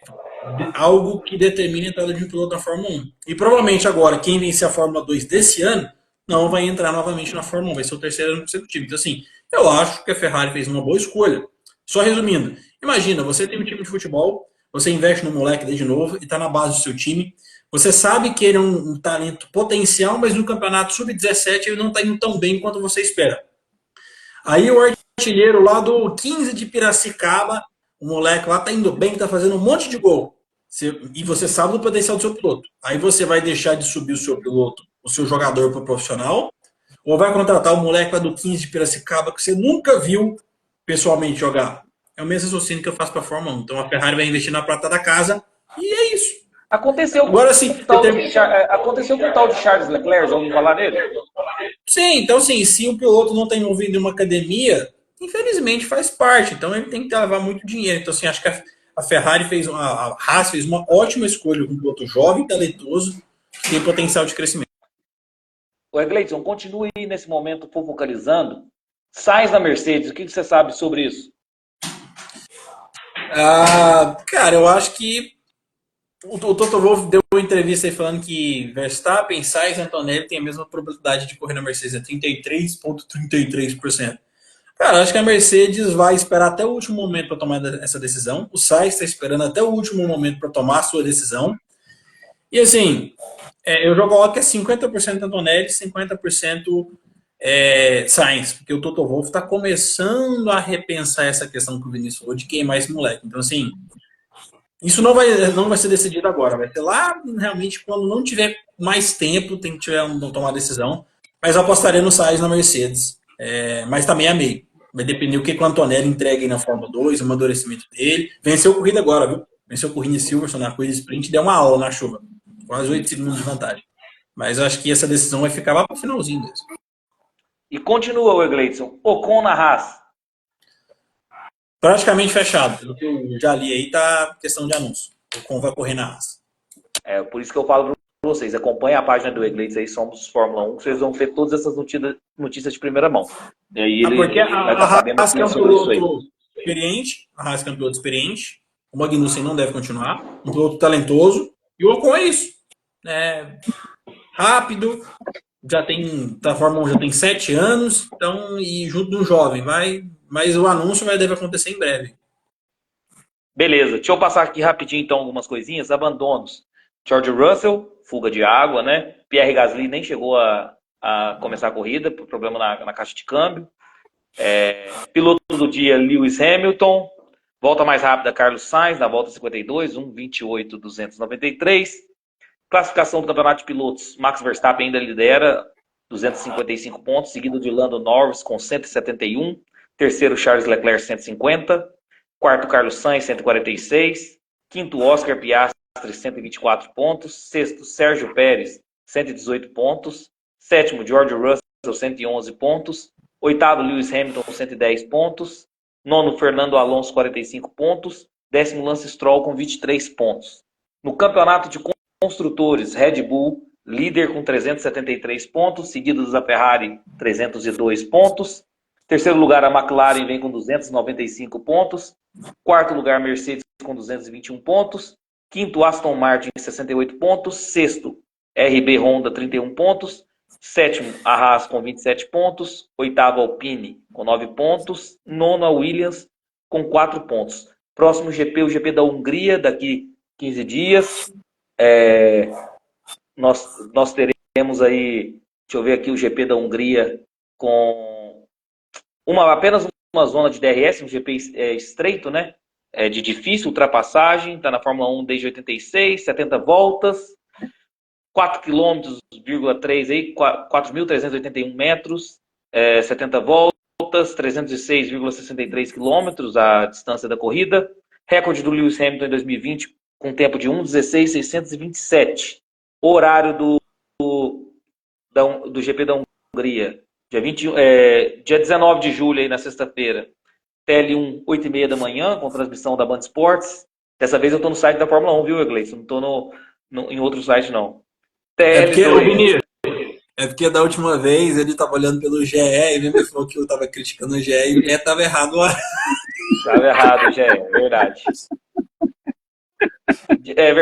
algo que determine a entrada de um piloto na Fórmula 1. E provavelmente agora, quem vencer a Fórmula 2 desse ano não vai entrar novamente na Fórmula 1, vai ser o terceiro ano consecutivo. Então, assim, eu acho que a Ferrari fez uma boa escolha. Só resumindo, imagina, você tem um time de futebol, você investe no moleque desde novo e está na base do seu time. Você sabe que ele é um talento potencial, mas no campeonato sub-17 ele não está indo tão bem quanto você espera. Aí o artilheiro lá do 15 de Piracicaba, o moleque lá tá indo bem, tá fazendo um monte de gol. E você sabe do potencial do seu piloto. Aí você vai deixar de subir o seu piloto, o seu jogador para o profissional, ou vai contratar o moleque lá do 15 de Piracicaba que você nunca viu pessoalmente jogar. É o mesmo raciocínio que eu faço para a Fórmula 1. Então a Ferrari vai investir na prata da casa e é isso. Aconteceu Agora sim, aconteceu com o tal de Charles Leclerc, já ouviu falar dele? Sim, então assim, se o piloto não está envolvido em uma academia, infelizmente faz parte. Então ele tem que levar muito dinheiro. Então assim, acho que a Ferrari a Haas fez uma ótima escolha com um piloto jovem, talentoso, que tem potencial de crescimento. O Egleison, continue aí nesse momento focalizando. Sainz da Mercedes, o que você sabe sobre isso? Cara, eu acho que o Toto Wolff deu uma entrevista aí falando que Verstappen, Sainz e Antonelli têm a mesma probabilidade de correr na Mercedes, é 33,33%. Cara, acho que a Mercedes vai esperar até o último momento para tomar essa decisão. O Sainz está esperando até o último momento para tomar a sua decisão. E assim, eu jogo logo que é 50% Antonelli, 50% Sainz, porque o Toto Wolff está começando a repensar essa questão que o Vinícius falou de queimar esse moleque. Então, assim, isso não vai ser decidido agora, vai ser lá realmente quando não tiver mais tempo, tem que tomar a decisão. Mas eu apostaria no Sainz na Mercedes, mas também amei. Vai depender do que o Antonelli entrega aí na Fórmula 2, o amadurecimento dele. Venceu a corrida agora, viu? Venceu a corrida em Silverstone na corrida sprint, deu uma aula na chuva. Quase 8 segundos de vantagem. Mas eu acho que essa decisão vai ficar lá para o finalzinho mesmo. E continua o Egleison. Ocon na Haas. Praticamente fechado. Pelo que eu já li aí, tá questão de anúncio. O Ocon vai correr na Haas. Por isso que eu falo para vocês. Acompanhem a página do Egleison aí, Somos Fórmula 1. Vocês vão ver todas essas notícias de primeira mão. E aí porque vai estar sabendo Haas é um sobre isso aí. piloto experiente. A Haas é um piloto experiente. O Magnussen não deve continuar. Um piloto talentoso. E o Ocon é isso. Rápido. A Fórmula 1 já tem 7 anos. Então, e junto de um jovem. Mas o anúncio deve acontecer em breve. Beleza, deixa eu passar aqui rapidinho então algumas coisinhas. Abandonos. George Russell, fuga de água, né? Pierre Gasly nem chegou a começar a corrida por problema na caixa de câmbio. Piloto do dia, Lewis Hamilton. Volta mais rápida, Carlos Sainz, na volta 52, 1:28.293. Classificação do campeonato de pilotos, Max Verstappen ainda lidera, 255 pontos, seguido de Lando Norris com 171. Terceiro, Charles Leclerc, 150. Quarto, Carlos Sainz, 146. Quinto, Oscar Piastri, 124 pontos. Sexto, Sérgio Pérez, 118 pontos. Sétimo, George Russell, 111 pontos. Oitavo, Lewis Hamilton, 110 pontos. Nono, Fernando Alonso, 45 pontos. Décimo, Lance Stroll, com 23 pontos. No campeonato de construtores, Red Bull, líder com 373 pontos, seguido da Ferrari, 302 pontos. Terceiro lugar, a McLaren vem com 295 pontos. Quarto lugar, Mercedes com 221 pontos. Quinto, Aston Martin, 68 pontos. Sexto, RB Honda, 31 pontos. Sétimo, a Haas com 27 pontos. Oitavo, Alpine com 9 pontos. Nono, a Williams com 4 pontos. Próximo GP, o GP da Hungria, daqui 15 dias. Nós teremos aí, deixa eu ver aqui o GP da Hungria com apenas uma zona de DRS, um GP estreito, né? De difícil ultrapassagem, está na Fórmula 1 desde 86, 70 voltas, 4 km, 4.381 metros, 70 voltas, 306,63 km a distância da corrida. Recorde do Lewis Hamilton em 2020 com tempo de 1:16.627. Horário do GP da Hungria, dia 19 de julho, aí na sexta-feira. TL1, 8:30 da manhã, com transmissão da Band Esportes. Dessa vez eu estou no site da Fórmula 1, viu, Egleison? Não estou em outro site, não. TL2. É porque da última vez ele estava olhando pelo GE e me falou que eu estava criticando o GE e o GE estava errado lá. Estava errado, GE, é verdade. É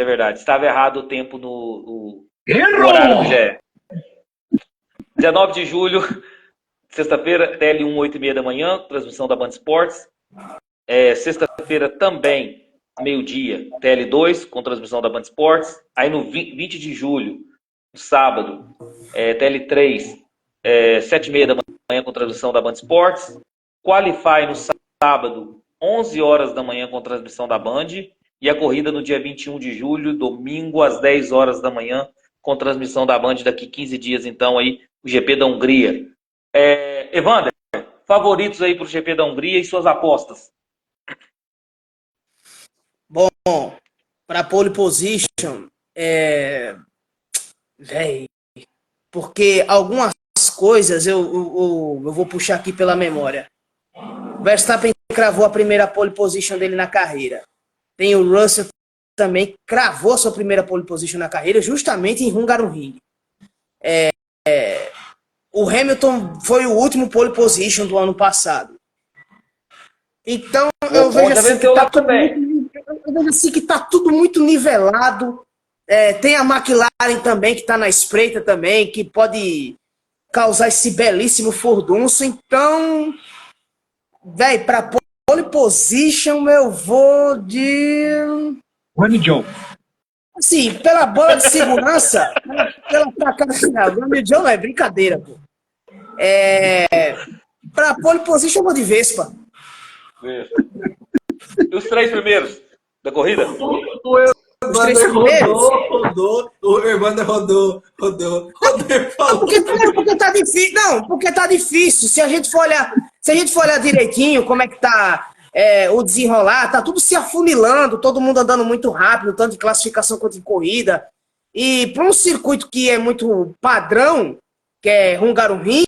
verdade. Estava errado o tempo no horário do GE. 19 de julho, sexta-feira, TL1, 8h30 da manhã, transmissão da Band Esportes. Sexta-feira também, meio-dia, TL2, com transmissão da Band Esportes. Aí no 20 de julho, sábado, TL3, 7h30 da manhã, com transmissão da Band Esportes. Qualify no sábado, 11 horas da manhã, com transmissão da Band. E a corrida no dia 21 de julho, domingo, às 10 horas da manhã, com transmissão da Band daqui 15 dias, então, aí, o GP da Hungria. Evander, favoritos aí para o GP da Hungria e suas apostas? Bom, para pole position, porque algumas coisas eu vou puxar aqui pela memória. O Verstappen cravou a primeira pole position dele na carreira. Tem o Russell também que cravou sua primeira pole position na carreira, justamente em Hungaroring. O Hamilton foi o último pole position do ano passado. Então, eu vejo assim que tá tudo muito nivelado. Tem a McLaren também, que está na espreita também, que pode causar esse belíssimo furdunço. Então, para pole position, eu vou de... Rony Joe. Assim, pela bola de segurança, pela tacada... Não, Rony Joe não é brincadeira, pô. Para pole position, eu vou de Vespa. E os 3 primeiros da corrida? Os 3 primeiros? O Evander rodou. Porque tá difícil. Não, porque tá difícil. Se a gente for olhar direitinho como é que tá o desenrolar, tá tudo se afunilando, todo mundo andando muito rápido, tanto de classificação quanto de corrida. E para um circuito que é muito padrão, que é Hungaroring,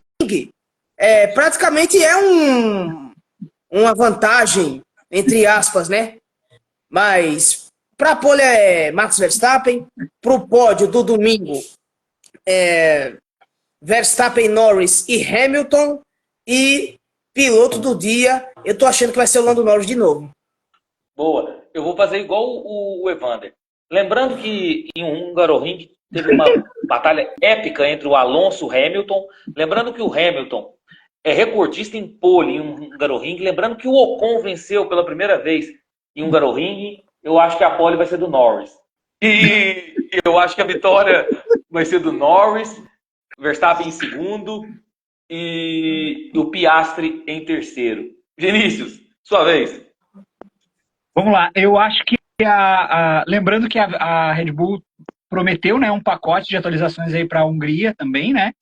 praticamente uma vantagem, entre aspas, né? Mas para a pole é Max Verstappen, para o pódio do domingo Verstappen, Norris e Hamilton, e piloto do dia, eu tô achando que vai ser o Lando Norris de novo. Boa, eu vou fazer igual o Evander. Lembrando que em Hungaroring teve uma batalha épica entre o Alonso e o Hamilton. Lembrando que o Hamilton é recordista em pole em Hungaroring. Lembrando que o Ocon venceu pela primeira vez em Hungaroring. Eu acho que a pole vai ser do Norris. E eu acho que a vitória vai ser do Norris, Verstappen em segundo e o Piastri em terceiro. Vinícius, sua vez. Vamos lá, eu acho que lembrando que a Red Bull prometeu, né, um pacote de atualizações aí para a Hungria também, né?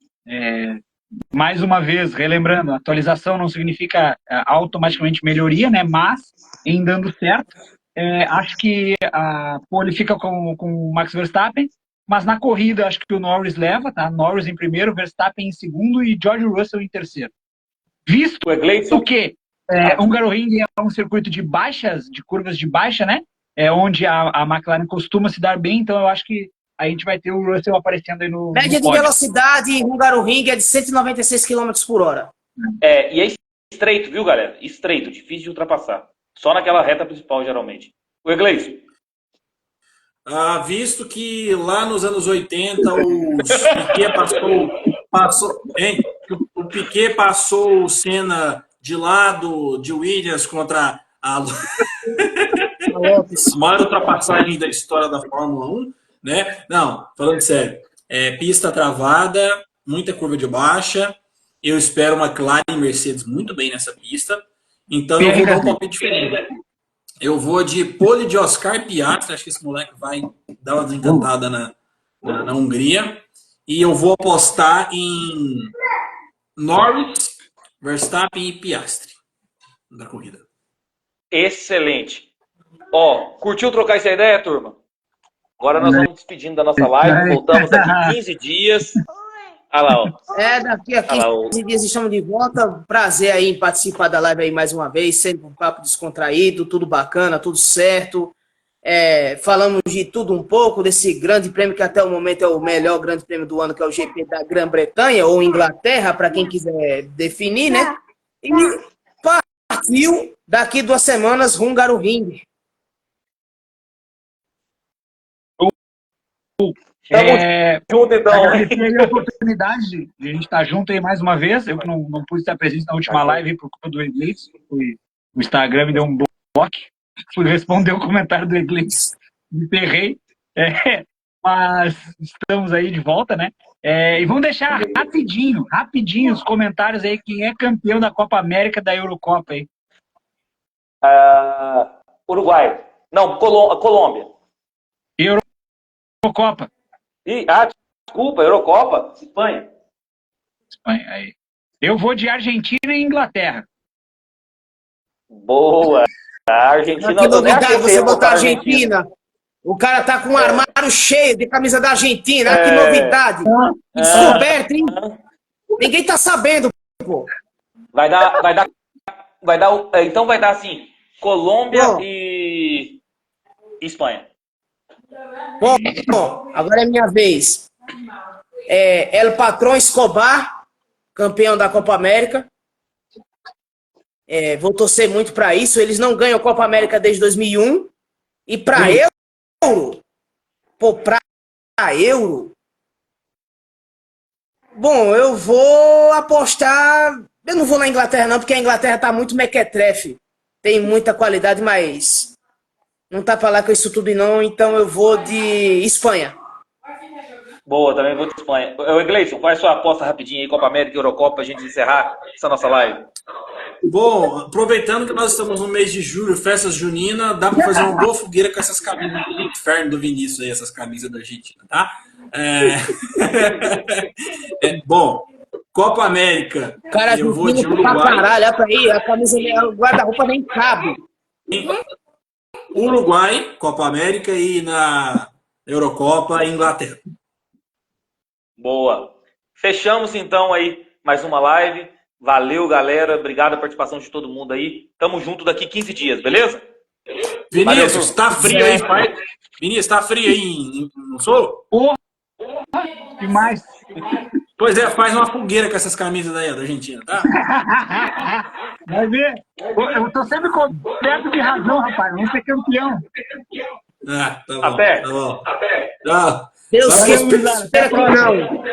Mais uma vez, relembrando, atualização não significa automaticamente melhoria, né? Mas, em dando certo, acho que a pole fica com o Max Verstappen, mas na corrida acho que o Norris leva, tá? Norris em primeiro, Verstappen em segundo e George Russell em terceiro. Visto que Hungaroring é um circuito de baixas, de curvas de baixa, né? Onde a McLaren costuma se dar bem, então eu acho que a gente vai ter o Russell aparecendo aí no média de velocidade em Hungaroring é de 196 km por hora. E é estreito, viu, galera? Estreito, difícil de ultrapassar. Só naquela reta principal, geralmente. O Egleison. Visto que lá nos anos 80 o Piquet passou o Senna de lado de Williams contra a maior ultrapassagem da história da Fórmula 1, né? Não, falando sério, pista travada, muita curva de baixa. Eu espero uma McLaren e Mercedes muito bem nessa pista. Então eu vou dar um palpite diferente. Eu vou de pole de Oscar Piastri, acho que esse moleque vai dar uma desencantada na Hungria. E eu vou apostar em Norris, Verstappen e Piastri da corrida. Excelente. Curtiu trocar essa ideia, turma? Agora nós vamos despedindo da nossa live, voltamos daqui 15 dias. Olha lá, daqui a 15 dias estamos de volta. Prazer aí em participar da live aí mais uma vez, sempre um papo descontraído, tudo bacana, tudo certo. Falamos de tudo um pouco, desse grande prêmio que até o momento é o melhor grande prêmio do ano, que é o GP da Grã-Bretanha, ou Inglaterra, para quem quiser definir, né? E partiu daqui 2 semanas Hungaroring. Junto, então. Agradecer aí a oportunidade de a gente estar junto aí mais uma vez. Eu que não pude estar presente na última live por culpa do Egleitos. O Instagram me deu um bloco. Fui responder o comentário do Egleitos. Me ferrei. Mas estamos aí de volta, né? E vamos deixar rapidinho os comentários aí. Quem é campeão da Copa América, da Eurocopa aí? Uruguai. Não, Colômbia. Eurocopa. Desculpa, Eurocopa. Espanha. Espanha, aí. Eu vou de Argentina e Inglaterra. Boa. A Argentina... Que novidade você botar a Argentina. O cara tá com um armário cheio de camisa da Argentina. Que novidade. Descoberto, hein? Ninguém tá sabendo, pô. Então vai dar assim, Colômbia e Espanha. Bom, agora é minha vez. El Patrão Escobar, campeão da Copa América. Vou torcer muito para isso. Eles não ganham a Copa América desde 2001. E para Euro, bom, eu vou apostar. Eu não vou na Inglaterra, não, porque a Inglaterra tá muito mequetrefe. Tem muita qualidade, mas não tá pra lá com isso tudo, não. Então eu vou de Espanha. Boa, também vou de Espanha. Gleison, qual é a sua aposta rapidinho aí, Copa América e Eurocopa, pra gente encerrar essa nossa live? Bom, aproveitando que nós estamos no mês de julho, festas juninas, dá para fazer uma boa fogueira com essas camisas do inferno do Vinícius aí, essas camisas da Argentina, tá? Bom, Copa América, Cara, eu vou de pra Uruguai. caralho, olha pra aí, a camisa, o guarda-roupa nem cabe. Uruguai, Copa América e na Eurocopa, Inglaterra. Boa. Fechamos então aí mais uma live. Valeu, galera. Obrigado a participação de todo mundo aí. Tamo junto daqui 15 dias, beleza? Vinícius, tá frio aí, pai? Vinícius, tá frio aí, não sou? Porra! Demais! Pois faz uma fogueira com essas camisas aí da Argentina, tá? Vai ver. Eu tô sempre coberto de razão, rapaz. Vamos ser campeão. Tá bom. Até. Tá bom. Tchau. Deus Valeu, espera que não.